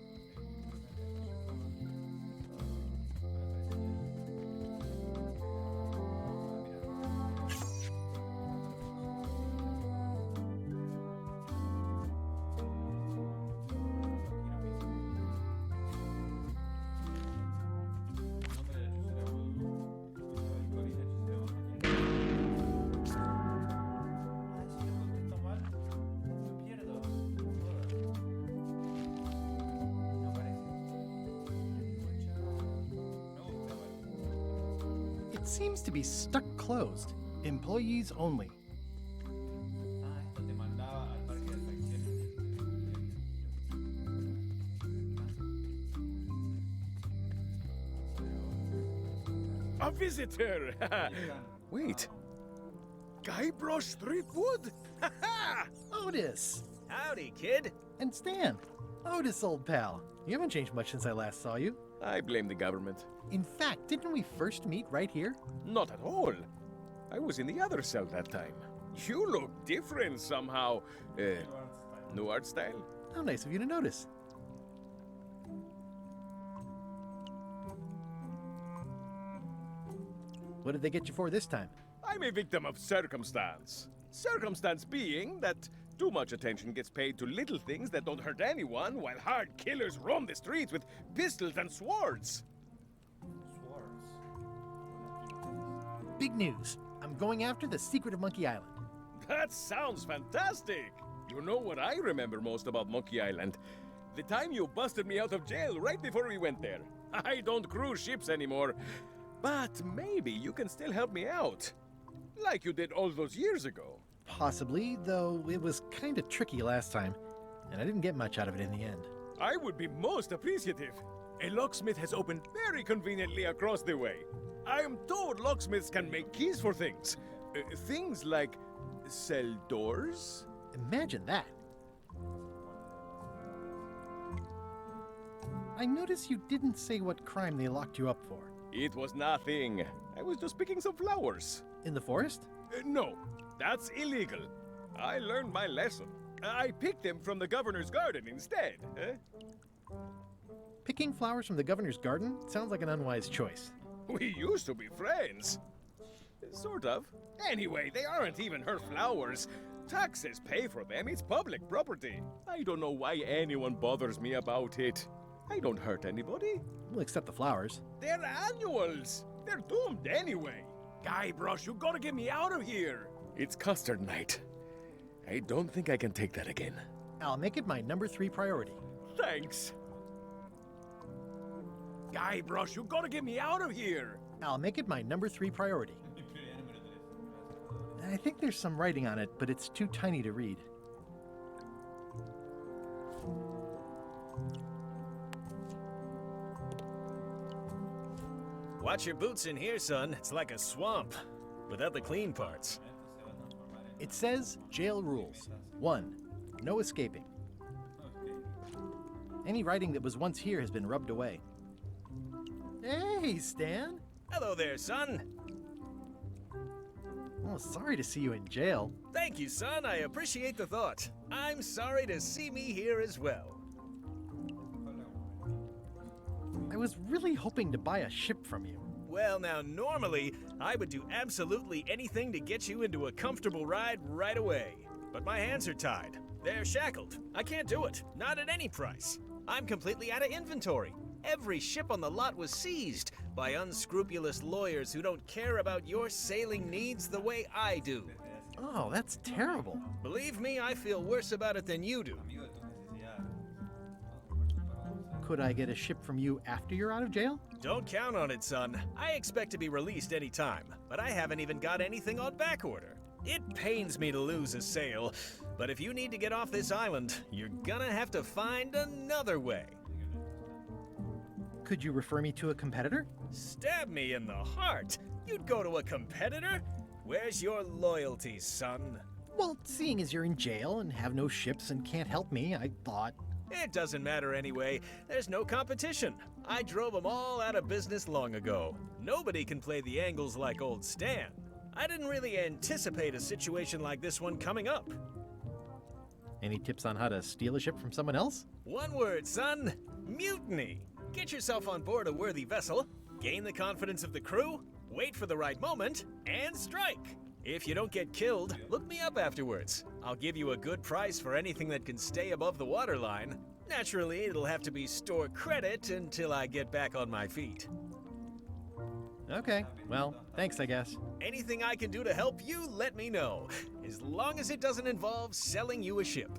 It seems to be stuck closed. Employees only.
A visitor! Wait. Guybrush Threepwood?
Otis!
Howdy, kid.
And Stan. Otis, old pal. You haven't changed much since I last saw you.
I blame the government.
In fact, didn't we first meet right here?
Not at all. I was in the other cell that time. You look different somehow. New art style?
How nice of you to notice. What did they get you for this time?
I'm a victim of circumstance. Circumstance being that too much attention gets paid to little things that don't hurt anyone, while hard killers roam the streets with pistols and swords.
Big news. I'm going after the secret of Monkey Island.
That sounds fantastic! You know what I remember most about Monkey Island? The time you busted me out of jail right before we went there. I don't cruise ships anymore, but maybe you can still help me out. Like you did all those years ago.
Possibly, though it was kind of tricky last time, and I didn't get much out of it in the end.
I would be most appreciative. A locksmith has opened very conveniently across the way. I am told locksmiths can make keys for things. Things like cell doors?
Imagine that. I notice you didn't say what crime they locked you up for.
It was nothing. I was just picking some flowers.
In the forest?
No, that's illegal. I learned my lesson. I picked them from the governor's garden instead.
Picking flowers from the governor's garden sounds like an unwise choice.
We used to be friends. Sort of. Anyway, they aren't even her flowers. Taxes pay for them. It's public property. I don't know why anyone bothers me about it. I don't hurt anybody.
We'll accept the flowers.
They're annuals. They're doomed anyway. Guybrush, you gotta get me out of here. It's custard night. I don't think I can take that again.
I'll make it my number 3 priority.
Thanks. Guybrush, you gotta get me out of here.
I'll make it my number 3 priority. I think there's some writing on it, but it's too tiny to read.
Watch your boots in here, son. It's like a swamp, without the clean parts.
It says jail rules. 1. No escaping. Any writing that was once here has been rubbed away. Hey, Stan!
Hello there, son.
Oh, sorry to see you in jail.
Thank you, son. I appreciate the thought. I'm sorry to see me here as well.
I was really hoping to buy a ship from you.
Well, now, normally, I would do absolutely anything to get you into a comfortable ride right away. But my hands are tied. They're shackled. I can't do it. Not at any price. I'm completely out of inventory. Every ship on the lot was seized by unscrupulous lawyers who don't care about your sailing needs the way I do.
Oh, that's terrible.
Believe me, I feel worse about it than you do.
Could I get a ship from you after you're out of jail?
Don't count on it, son. I expect to be released any time, but I haven't even got anything on back order. It pains me to lose a sail, but if you need to get off this island, you're gonna have to find another way.
Could you refer me to a competitor?
Stab me in the heart. You'd go to a competitor? Where's your loyalty, son?
Well, seeing as you're in jail and have no ships and can't help me, I thought...
It doesn't matter anyway. There's no competition. I drove them all out of business long ago. Nobody can play the angles like old Stan. I didn't really anticipate a situation like this one coming up.
Any tips on how to steal a ship from someone else?
One word, son. Mutiny. Get yourself on board a worthy vessel, gain the confidence of the crew, wait for the right moment, and strike. If you don't get killed, look me up afterwards. I'll give you a good price for anything that can stay above the waterline. Naturally, it'll have to be store credit until I get back on my feet.
Okay, well, thanks, I guess.
Anything I can do to help you, let me know. As long as it doesn't involve selling you a ship.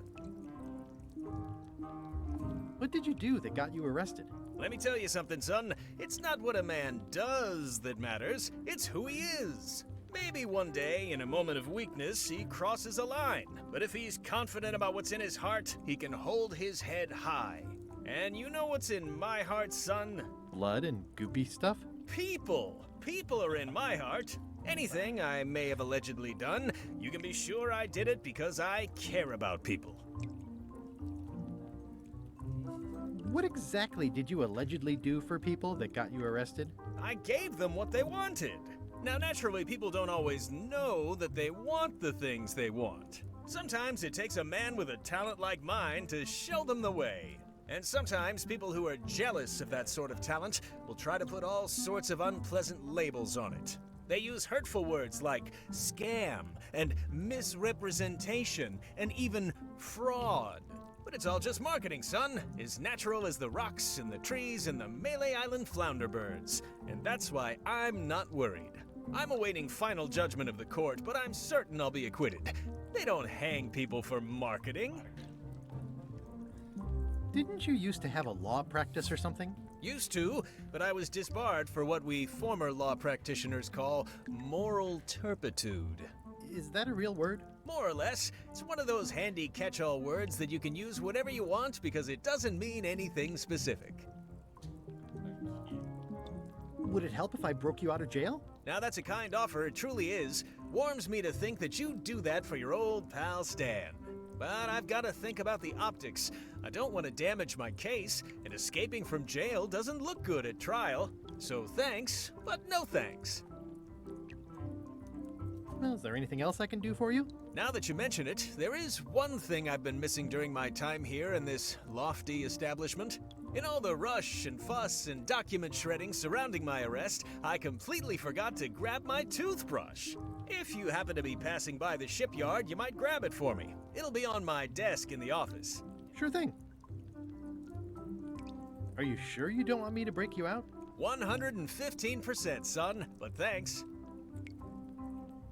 What did you do that got you arrested?
Let me tell you something, son. It's not what a man does that matters, it's who he is. Maybe one day, in a moment of weakness, he crosses a line. But if he's confident about what's in his heart, he can hold his head high. And you know what's in my heart, son?
Blood and goopy stuff?
People. People are in my heart. Anything I may have allegedly done, you can be sure I did it because I care about people.
What exactly did you allegedly do for people that got you arrested?
I gave them what they wanted. Now, naturally, people don't always know that they want the things they want. Sometimes it takes a man with a talent like mine to show them the way. And sometimes people who are jealous of that sort of talent will try to put all sorts of unpleasant labels on it. They use hurtful words like scam and misrepresentation and even fraud. But it's all just marketing, son. As natural as the rocks and the trees and the Malay Island flounder birds. And that's why I'm not worried. I'm awaiting final judgment of the court, but I'm certain I'll be acquitted. They don't hang people for marketing.
Didn't you used to have a law practice or something?
Used to, but I was disbarred for what we former law practitioners call moral turpitude.
Is that a real word?
More or less. It's one of those handy catch-all words that you can use whenever you want because it doesn't mean anything specific.
Would it help if I broke you out of jail?
Now that's a kind offer, it truly is. Warms me to think that you'd do that for your old pal Stan. But I've got to think about the optics. I don't want to damage my case, and escaping from jail doesn't look good at trial. So thanks, but no thanks.
Well, is there anything else I can do for you?
Now that you mention it, there is one thing I've been missing during my time here in this lofty establishment. In all the rush and fuss and document shredding surrounding my arrest, I completely forgot to grab my toothbrush. If you happen to be passing by the shipyard, you might grab it for me. It'll be on my desk in the office.
Sure thing. Are you sure you don't want me to break you out?
115%, son, but thanks.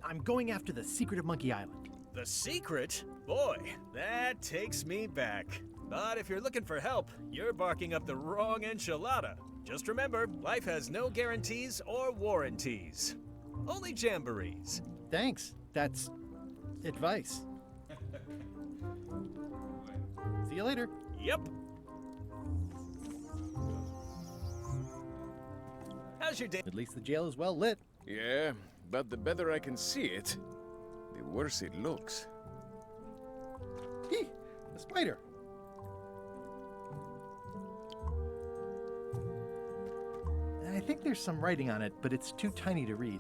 I'm going after the secret of Monkey Island.
The secret? Boy, that takes me back. But if you're looking for help, you're barking up the wrong enchilada. Just remember, life has no guarantees or warranties. Only jamborees.
Thanks. That's advice. See you later.
Yep. How's your day?
At least the jail is well lit.
Yeah, but the better I can see it, the worse it looks.
Hee! A spider! I think there's some writing on it, but it's too tiny to read.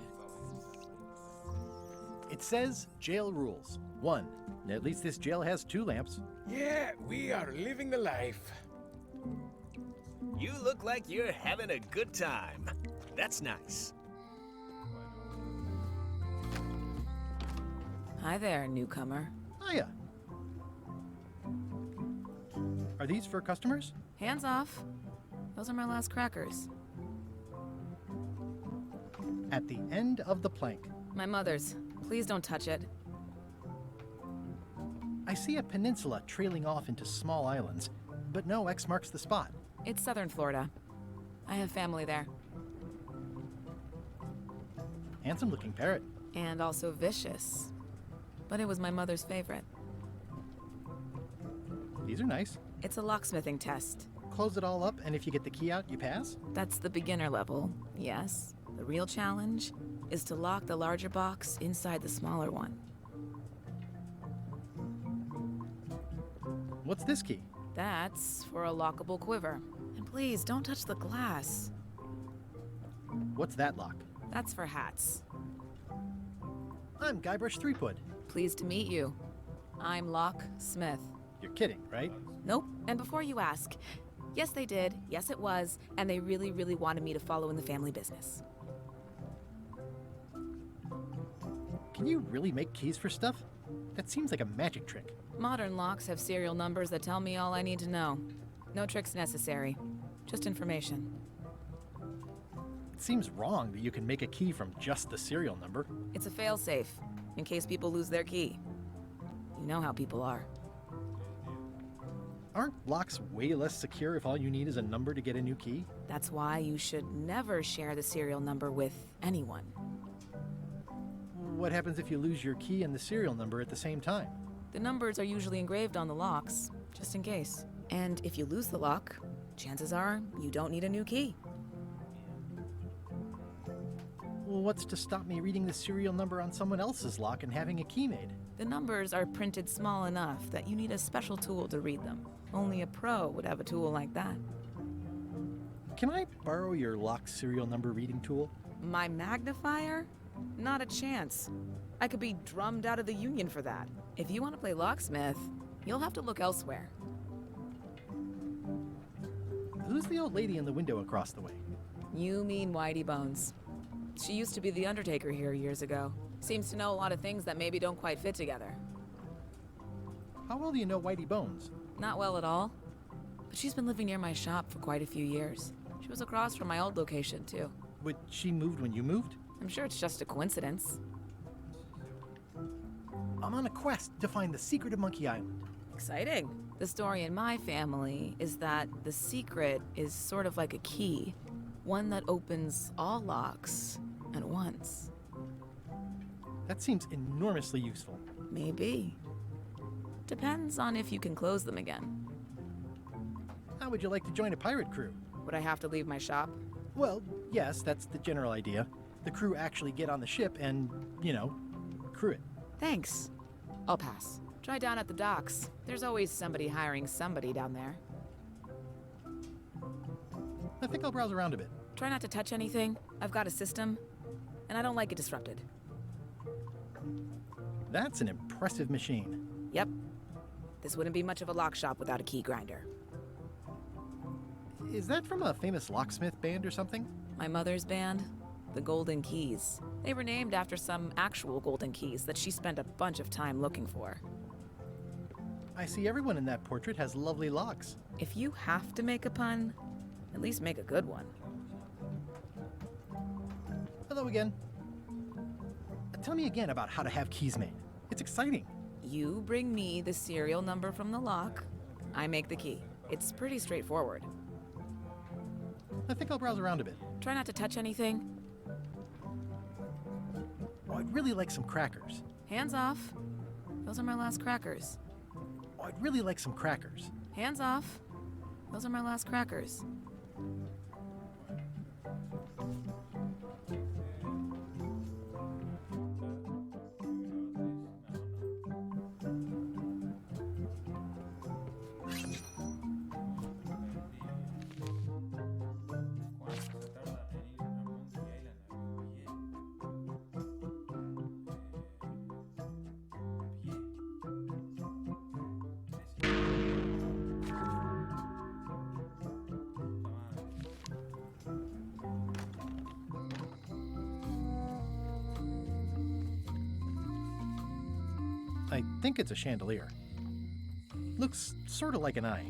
It says, jail rules. 1. At least this jail has 2 lamps.
Yeah, we are living the life.
You look like you're having a good time. That's nice.
Hi there, newcomer.
Hiya. Are these for customers?
Hands off. Those are my last crackers.
At the end of the plank.
My mother's. Please don't touch it.
I see a peninsula trailing off into small islands, but no X marks the spot.
It's southern Florida. I have family there.
Handsome looking parrot.
And also vicious. But it was my mother's favorite.
These are nice.
It's a locksmithing test.
Close it all up, and if you get the key out, you pass?
That's the beginner level, yes. The real challenge is to lock the larger box inside the smaller one.
What's this key?
That's for a lockable quiver. And please, don't touch the glass.
What's that lock?
That's for hats.
I'm Guybrush Threepwood.
Pleased to meet you. I'm Lock Smith.
You're kidding, right?
Nope. And before you ask, yes they did, yes it was, and they really, really wanted me to follow in the family business.
Can you really make keys for stuff? That seems like a magic trick.
Modern locks have serial numbers that tell me all I need to know. No tricks necessary. Just information.
It seems wrong that you can make a key from just the serial number.
It's a failsafe, in case people lose their key. You know how people are.
Aren't locks way less secure if all you need is a number to get a new key?
That's why you should never share the serial number with anyone.
What happens if you lose your key and the serial number at the same time?
The numbers are usually engraved on the locks, just in case. And if you lose the lock, chances are you don't need a new key.
Well, what's to stop me reading the serial number on someone else's lock and having a key made?
The numbers are printed small enough that you need a special tool to read them. Only a pro would have a tool like that.
Can I borrow your lock serial number reading tool?
My magnifier? Not a chance. I could be drummed out of the union for that. If you want to play locksmith, you'll have to look elsewhere.
Who's the old lady in the window across the way?
You mean Whitey Bones. She used to be the Undertaker here years ago. Seems to know a lot of things that maybe don't quite fit together.
How well do you know Whitey Bones?
Not well at all. But she's been living near my shop for quite a few years. She was across from my old location, too.
But she moved when you moved?
I'm sure it's just a coincidence.
I'm on a quest to find the secret of Monkey Island.
Exciting. The story in my family is that the secret is sort of like a key. One that opens all locks at once.
That seems enormously useful.
Maybe. Depends on if you can close them again.
How would you like to join a pirate crew?
Would I have to leave my shop?
Well, yes, that's the general idea. The crew actually get on the ship and, crew it.
Thanks. I'll pass. Try down at the docks. There's always somebody hiring somebody down there.
I think I'll browse around a bit.
Try not to touch anything. I've got a system, and I don't like it disrupted.
That's an impressive machine.
Yep. This wouldn't be much of a lock shop without a key grinder.
Is that from a famous locksmith band or something?
My mother's band, the Golden Keys. They were named after some actual golden keys that she spent a bunch of time looking for.
I see everyone in that portrait has lovely locks.
If you have to make a pun, at least make a good one.
Hello again. Tell me again about how to have keys made. It's exciting.
You bring me the serial number from the lock, I make the key. It's pretty straightforward.
I think I'll browse around a bit.
Try not to touch anything.
Oh, I'd really like some crackers.
Hands off. Those are my last crackers.
Oh, I'd really like some crackers.
Hands off. Those are my last crackers.
I think it's a chandelier. Looks sort of like an eye.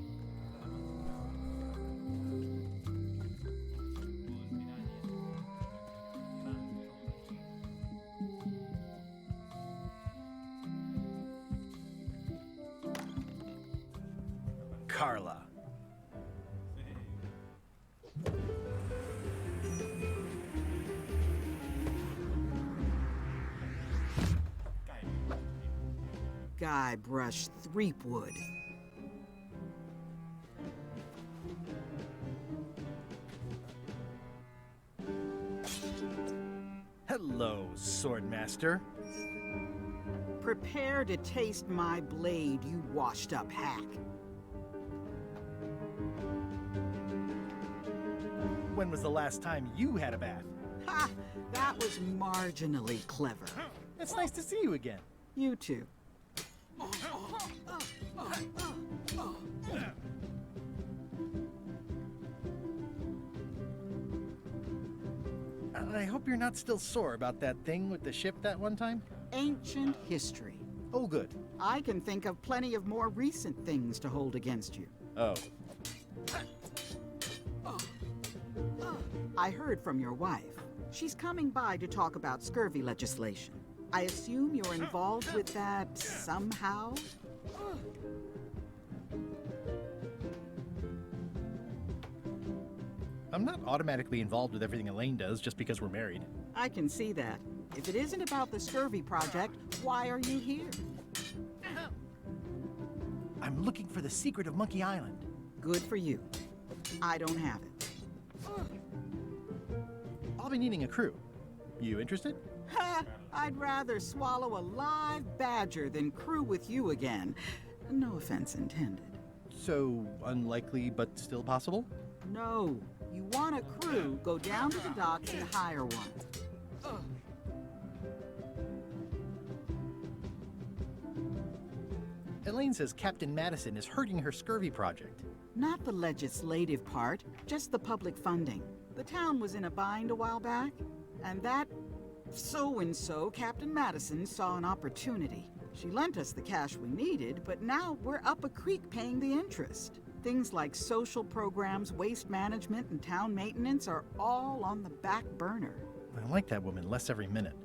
Carla.
Guybrush Threepwood.
Hello, Swordmaster.
Prepare to taste my blade, you washed-up hack.
When was the last time you had a bath?
Ha! That was marginally clever.
It's nice to see you again.
You too.
I hope you're not still sore about that thing with the ship that one time?
Ancient history.
Oh, good.
I can think of plenty of more recent things to hold against you.
Oh.
I heard from your wife. She's coming by to talk about scurvy legislation. I assume you're involved with that somehow?
I'm not automatically involved with everything Elaine does just because we're married.
I can see that. If it isn't about the scurvy project, why are you here?
I'm looking for the secret of Monkey Island.
Good for you. I don't have it.
I'll be needing a crew. You interested?
Ha! I'd rather swallow a live badger than crew with you again. No offense intended.
So, unlikely but still possible?
No. You want a crew, go down to the docks and hire one.
Elaine says Captain Madison is hurting her scurvy project.
Not the legislative part, just the public funding. The town was in a bind a while back, and that so-and-so, Captain Madison, saw an opportunity. She lent us the cash we needed, but now we're up a creek paying the interest. Things like social programs, waste management, and town maintenance are all on the back burner.
I like that woman less every minute.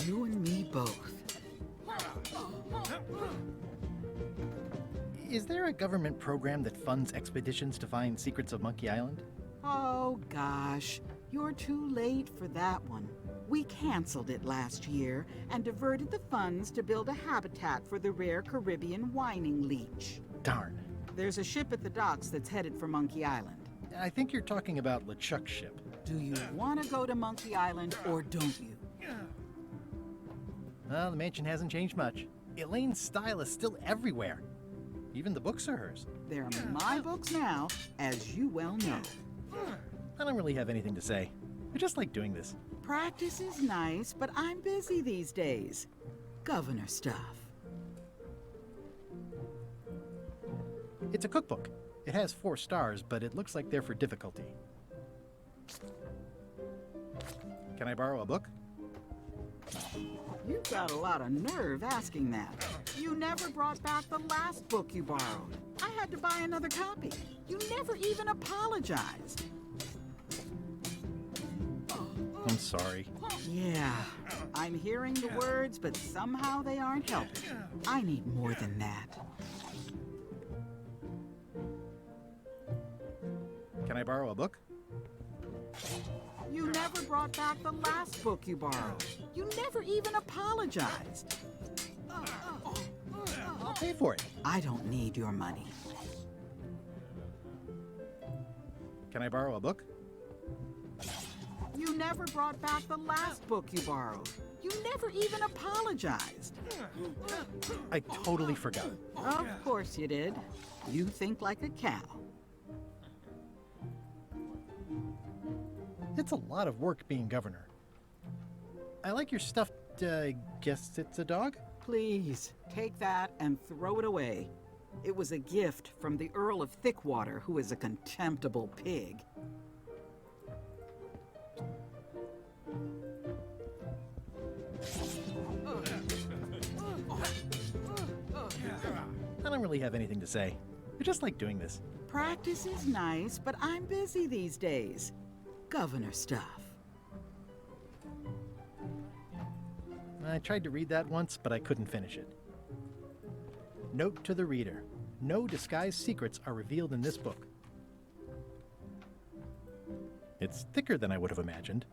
You and me both.
Is there a government program that funds expeditions to find secrets of Monkey Island?
Oh, gosh. You're too late for that one. We canceled it last year and diverted the funds to build a habitat for the rare Caribbean whining leech.
Darn.
There's a ship at the docks that's headed for Monkey Island.
I think you're talking about LeChuck's ship.
Do you want to go to Monkey Island or don't you?
Well, the mansion hasn't changed much. Elaine's style is still everywhere. Even the books are hers.
They're my books now, as you well know.
I don't really have anything to say. I just like doing this.
Practice is nice, but I'm busy these days. Governor stuff.
It's a cookbook. It has 4 stars, but it looks like they're for difficulty. Can I borrow a book?
You've got a lot of nerve asking that. You never brought back the last book you borrowed. I had to buy another copy. You never even apologized.
I'm sorry.
Yeah, I'm hearing the words, but somehow they aren't helping. I need more than that.
Can I borrow a book?
You never brought back the last book you borrowed. You never even apologized.
I'll pay for it.
I don't need your money.
Can I borrow a book?
You never brought back the last book you borrowed. You never even apologized.
I totally forgot.
Of course you did. You think like a cow.
It's a lot of work being governor. I like your stuffed, guess it's a dog?
Please, take that and throw it away. It was a gift from the Earl of Thickwater, who is a contemptible pig.
I don't really have anything to say. I just like doing this.
Practice is nice, but I'm busy these days. Governor stuff.
I tried to read that once, but I couldn't finish it. Note to the reader. No disguised secrets are revealed in this book. It's thicker than I would have imagined.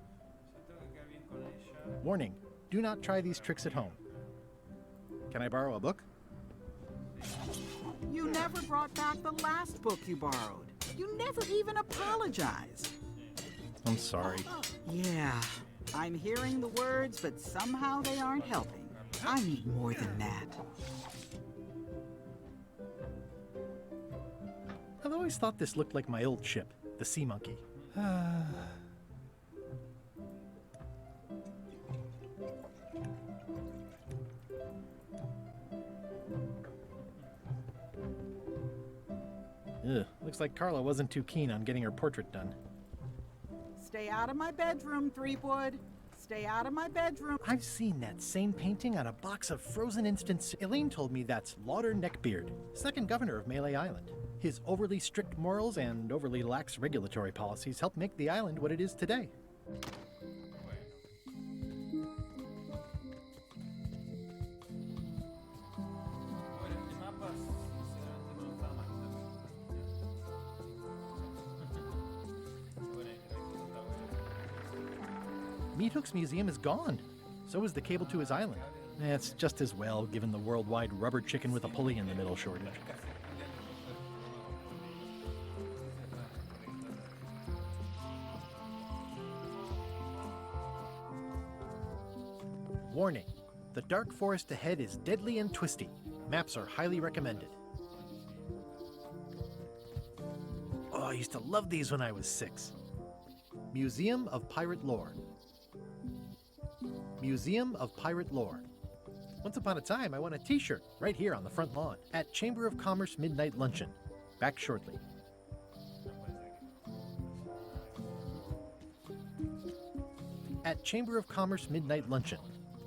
Warning, do not try these tricks at home. Can I borrow a book?
You never brought back the last book you borrowed. You never even apologized.
I'm sorry.
Yeah, I'm hearing the words, but somehow they aren't helping. I need more than that.
I've always thought this looked like my old ship, the Sea Monkey. Ugh, looks like Carla wasn't too keen on getting her portrait done.
Stay out of my bedroom, Threepwood. Stay out of my bedroom.
I've seen that same painting on a box of frozen instants. Elaine told me that's Lauder Neckbeard, second governor of Melee Island. His overly strict morals and overly lax regulatory policies helped make the island what it is today. Meathook's museum is gone. So is the cable to his island. It's just as well, given the worldwide rubber chicken with a pulley in the middle shortage. Warning, the dark forest ahead is deadly and twisty. Maps are highly recommended. Oh, I used to love these when I was 6. Museum of Pirate Lore. Museum of Pirate Lore. Once upon a time, I won a t-shirt right here on the front lawn at Chamber of Commerce Midnight Luncheon. Back shortly. At Chamber of Commerce Midnight Luncheon.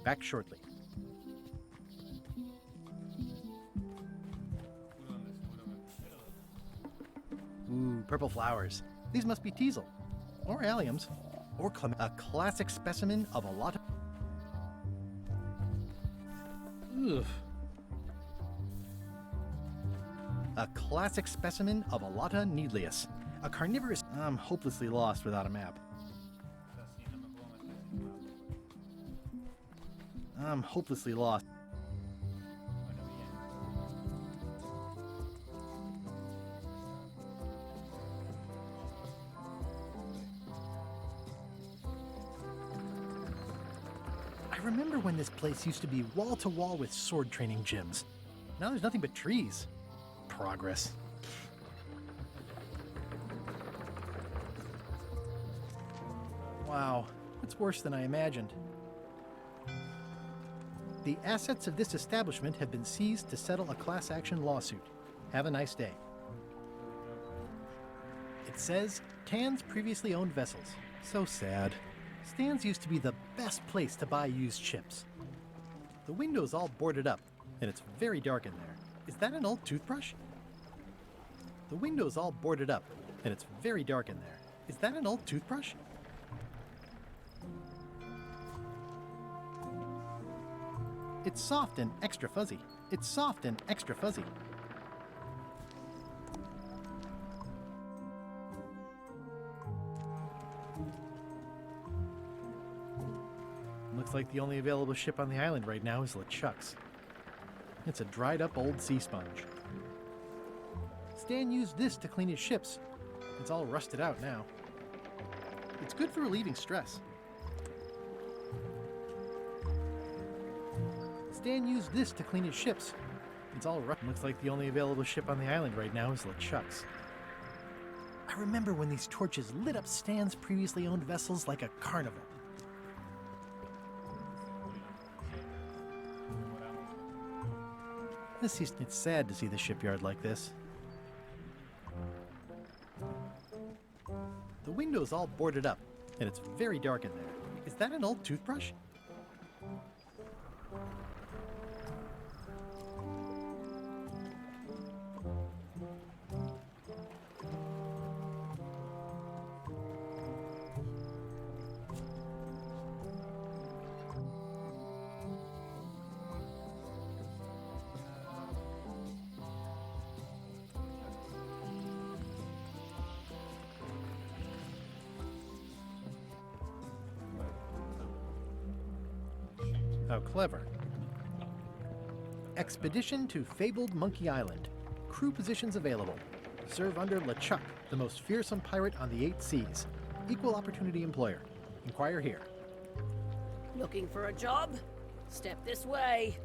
Back shortly. Ooh, purple flowers. These must be teasel. Or alliums. Or a classic specimen of a lot of... Ugh. A classic specimen of Alata needlius. A carnivorous... I'm hopelessly lost without a map. I'm hopelessly lost. I remember when this place used to be wall-to-wall with sword training gyms. Now there's nothing but trees. Progress. Wow, it's worse than I imagined. The assets of this establishment have been seized to settle a class action lawsuit. Have a nice day. says, Tan's previously owned vessels. So sad. Stan's used to be the best place to buy used ships. The window's all boarded up, and it's very dark in there. Is that an old toothbrush? The window's all boarded up, and it's very dark in there. Is that an old toothbrush? It's soft and extra fuzzy. It's soft and extra fuzzy. Looks like the only available ship on the island right now is LeChuck's. It's a dried up old sea sponge. Stan used this to clean his ships. It's all rusted out now. It's good for relieving stress. Stan used this to clean his ships. It's all rough. Looks like the only available ship on the island right now is LeChuck's. I remember when these torches lit up Stan's previously owned vessels like a carnival. It's sad to see the shipyard like this. The window's all boarded up, and it's very dark in there. Is that an old toothbrush? How clever. Expedition to fabled Monkey Island. Crew positions available. Serve under LeChuck, the most fearsome pirate on the 8 seas. Equal opportunity employer. Inquire here.
Looking for a job? Step this way.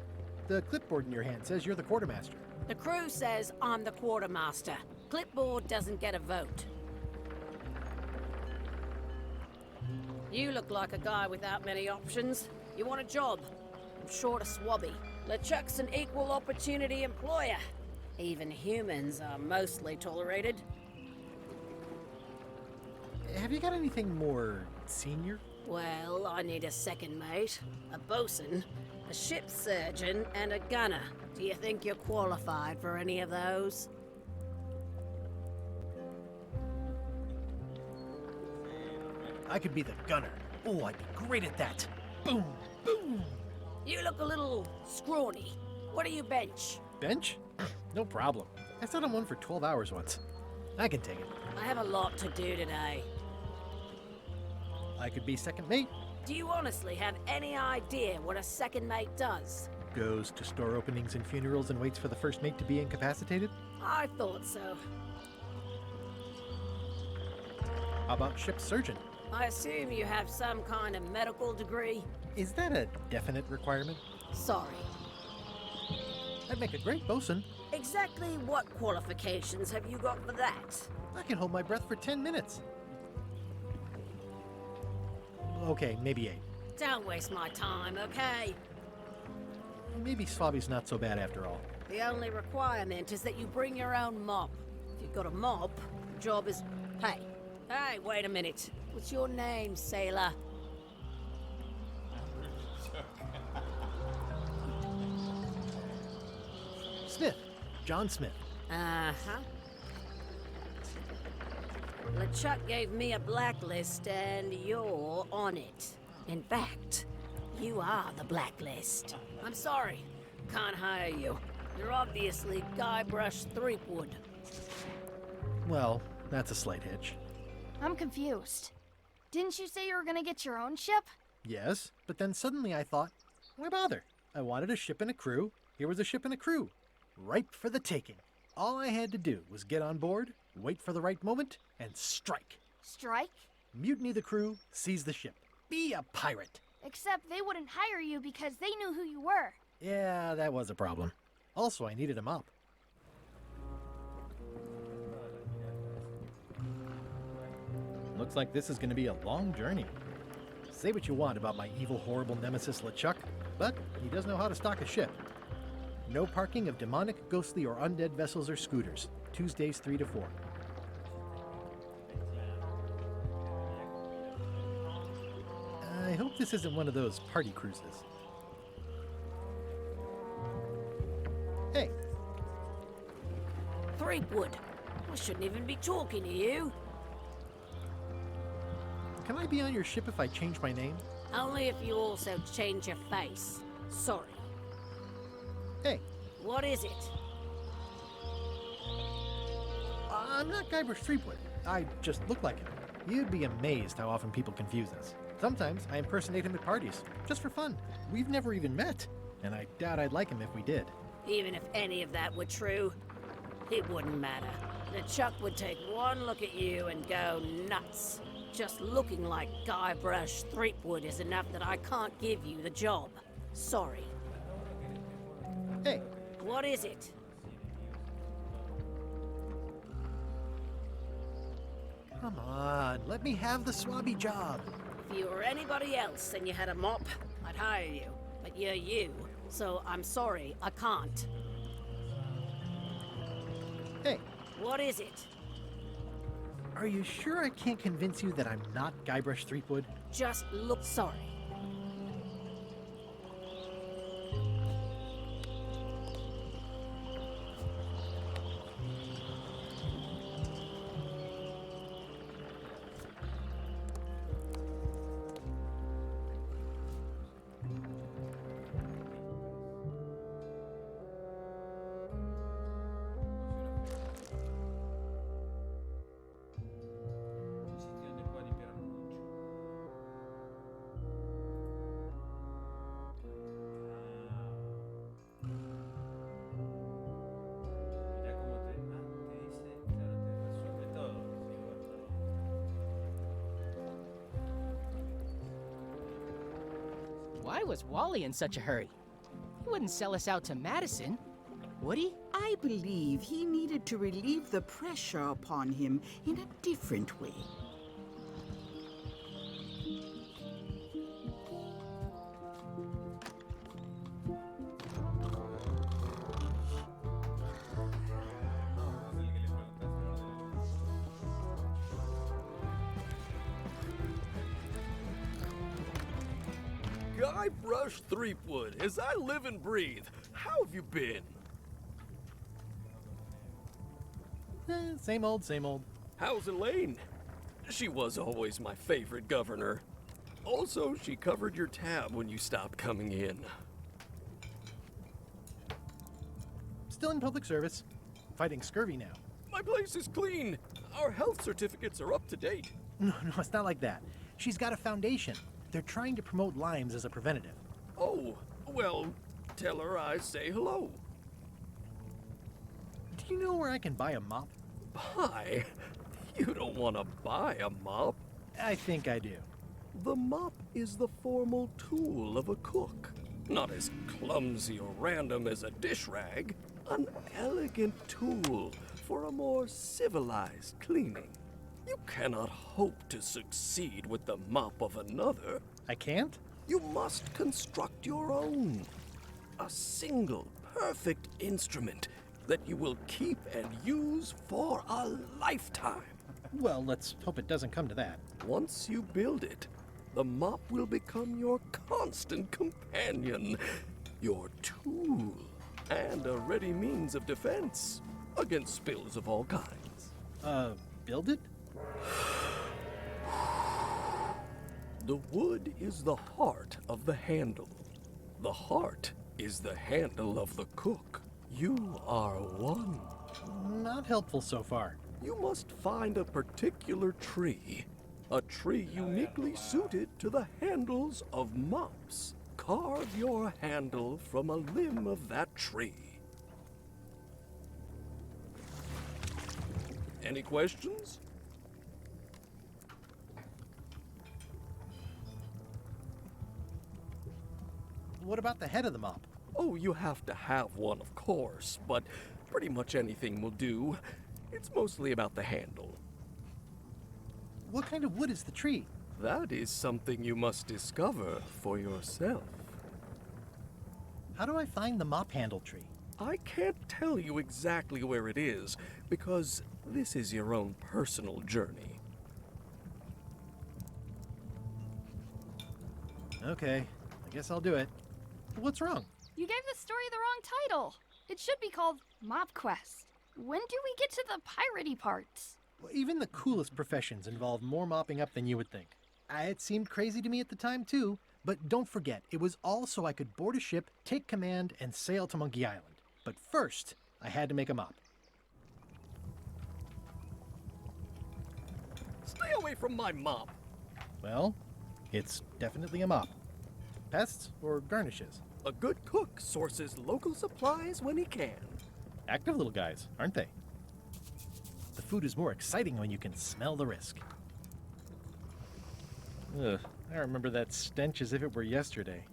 The clipboard in your hand says you're the quartermaster.
The crew says I'm the quartermaster. Clipboard doesn't get a vote. You look like a guy without many options. You want a job? I'm short a swabby. LeChuck's an equal opportunity employer. Even humans are mostly tolerated.
Have you got anything more senior?
Well, I need a second mate, a bosun, a ship surgeon, and a gunner. Do you think you're qualified for any of those?
I could be the gunner. Oh, I'd be great at that. Boom, boom.
You look a little scrawny. What do you bench?
Bench? No problem. I sat on one for 12 hours once. I can take it.
I have a lot to do today.
I could be second mate.
Do you honestly have any idea what a second mate does?
Goes to store openings and funerals and waits for the first mate to be incapacitated?
I thought so.
How about ship surgeon?
I assume you have some kind of medical degree?
Is that a definite requirement?
Sorry.
I'd make a great bosun.
Exactly what qualifications have you got for that?
I can hold my breath for 10 minutes. Okay, maybe 8.
Don't waste my time, okay?
Maybe Swabby's not so bad after all.
The only requirement is that you bring your own mop. If you've got a mop, the job is... Hey, wait a minute. What's your name, sailor?
Smith. John Smith.
Uh-huh. LeChuck gave me a blacklist, and you're on it. In fact, you are the blacklist. I'm sorry. Can't hire you. You're obviously Guybrush Threepwood.
Well, that's a slight hitch.
I'm confused. Didn't you say you were gonna get your own ship?
Yes, but then suddenly I thought, why bother? I wanted a ship and a crew. Here was a ship and a crew. Ripe for the taking. All I had to do was get on board, wait for the right moment, and strike.
Strike?
Mutiny the crew, seize the ship. Be a pirate.
Except they wouldn't hire you because they knew who you were.
Yeah, that was a problem. Also, I needed a mop. Looks like this is going to be a long journey. Say what you want about my evil, horrible nemesis LeChuck, but he does know how to stock a ship. No parking of demonic, ghostly, or undead vessels or scooters. Tuesdays 3 to 4. this isn't one of those party cruises. Hey.
Threepwood, I shouldn't even be talking to you.
Can I be on your ship if I change my name?
Only if you also change your face. Sorry.
Hey.
What is it?
I'm not Guybrush Threepwood. I just look like him. You'd be amazed how often people confuse us. Sometimes I impersonate him at parties, just for fun. We've never even met, and I doubt I'd like him if we did.
Even if any of that were true, it wouldn't matter. LeChuck would take one look at you and go nuts. Just looking like Guybrush Threepwood is enough that I can't give you the job. Sorry.
Hey.
What is it?
Come on, let me have the swabby job.
If you were anybody else and you had a mop, I'd hire you. But you're you, so I'm sorry, I can't.
Hey.
What is it?
Are you sure I can't convince you that I'm not Guybrush Threepwood?
Just look sorry.
Why was Wally in such a hurry? He wouldn't sell us out to Madison, would he?
I believe he needed to relieve the pressure upon him in a different way.
Guybrush Threepwood, as I live and breathe, how have you been?
Same old, same old.
How's Elaine? She was always my favorite governor. Also, she covered your tab when you stopped coming in.
Still in public service. Fighting scurvy now.
My place is clean. Our health certificates are up to date.
No, it's not like that. She's got a foundation. They're trying to promote limes as a preventative.
Oh, well, tell her I say hello.
Do you know where I can buy a mop?
Buy? You don't want to buy a mop.
I think I do.
The mop is the formal tool of a cook. Not as clumsy or random as a dish rag. An elegant tool for a more civilized cleaning. You cannot hope to succeed with the mop of another.
I can't?
You must construct your own. A single, perfect instrument that you will keep and use for a lifetime.
Well, let's hope it doesn't come to that.
Once you build it, the mop will become your constant companion, your tool, and a ready means of defense against spills of all kinds.
Build it?
The wood is the heart of the handle. The heart is the handle of the cook. You are one.
Not helpful so far.
You must find a particular tree. A tree uniquely suited to the handles of mops. Carve your handle from a limb of that tree. Any questions?
What about the head of the mop?
Oh, you have to have one, of course, but pretty much anything will do. It's mostly about the handle.
What kind of wood is the tree?
That is something you must discover for yourself.
How do I find the mop handle tree?
I can't tell you exactly where it is, because this is your own personal journey.
Okay, I guess I'll do it. But what's wrong?
You gave the story the wrong title. It should be called Mop Quest. When do we get to the piratey parts?
Well, even the coolest professions involve more mopping up than you would think. It seemed crazy to me at the time, too. But don't forget, it was all so I could board a ship, take command, and sail to Monkey Island. But first, I had to make a mop.
Stay away from my mop.
Well, it's definitely a mop. Pests or garnishes?
A good cook sources local supplies when he can.
Active little guys, aren't they? The food is more exciting when you can smell the risk. Ugh, I remember that stench as if it were yesterday.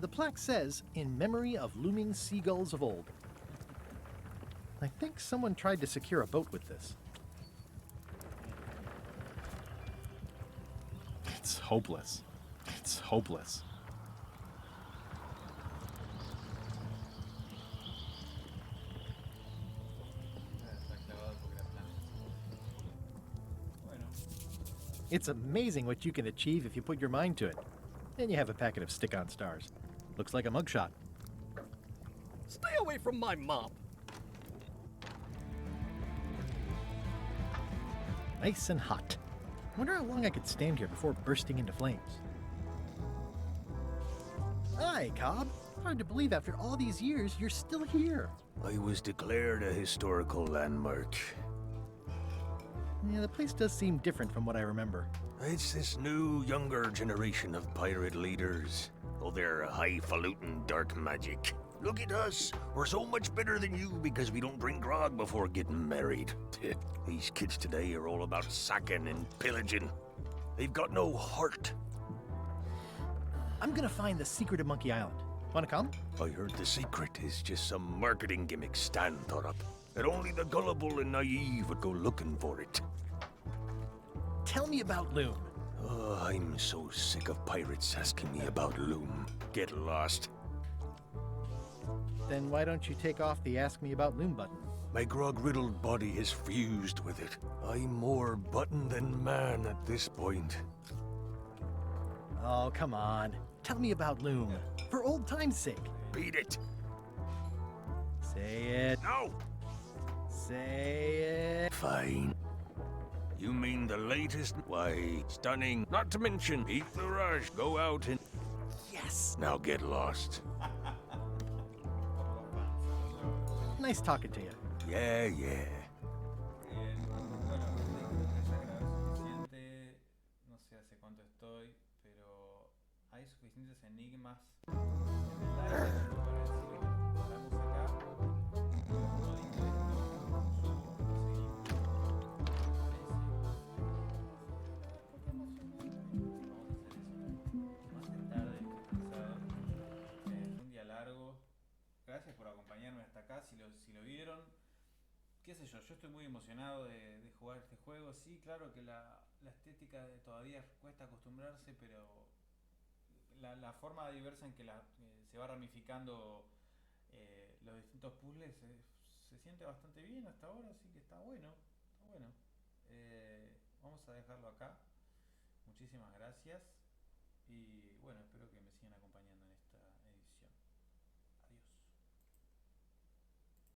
The plaque says, "In memory of looming seagulls of old." I think someone tried to secure a boat with this. It's hopeless. It's hopeless. It's amazing what you can achieve if you put your mind to it. Then you have a packet of stick-on stars. Looks like a mugshot.
Stay away from my mop.
Nice and hot. Wonder how long I could stand here before bursting into flames. Hi, Cobb. Hard to believe after all these years you're still here.
I was declared a historical landmark.
Yeah, the place does seem different from what I remember.
It's this new, younger generation of pirate leaders. Oh, they're highfalutin dark magic. Look at us. We're so much better than you because we don't drink grog before getting married. These kids today are all about sacking and pillaging. They've got no heart.
I'm gonna find the secret of Monkey Island. Wanna come?
I heard the secret is just some marketing gimmick Stan thought up. That only the gullible and naive would go looking for it.
Tell me about Loom.
Oh, I'm so sick of pirates asking me about Loom. Get lost.
Then why don't you take off the Ask Me About Loom button?
My grog-riddled body has fused with it. I'm more button than man at this point.
Oh, come on. Tell me about Loom. For old time's sake.
Beat it.
Say it.
No!
Say it.
Fine. You mean the latest? Why, stunning. Not to mention, eat the rush, go out and...
Yes!
Now get lost.
Nice talking to you.
Yeah, yeah.
No sé hace cuánto estoy, pero hay suficientes enigmas en el aire para decir, paramos acá. Un día largo. Gracias por acompañarme hasta acá. Si lo vieron, qué sé yo estoy muy emocionado de jugar este juego. Sí, claro que la estética todavía cuesta acostumbrarse, pero la forma diversa en que se va ramificando los distintos puzzles se siente bastante bien hasta ahora, así que está bueno. Vamos a dejarlo acá. Muchísimas gracias y bueno, espero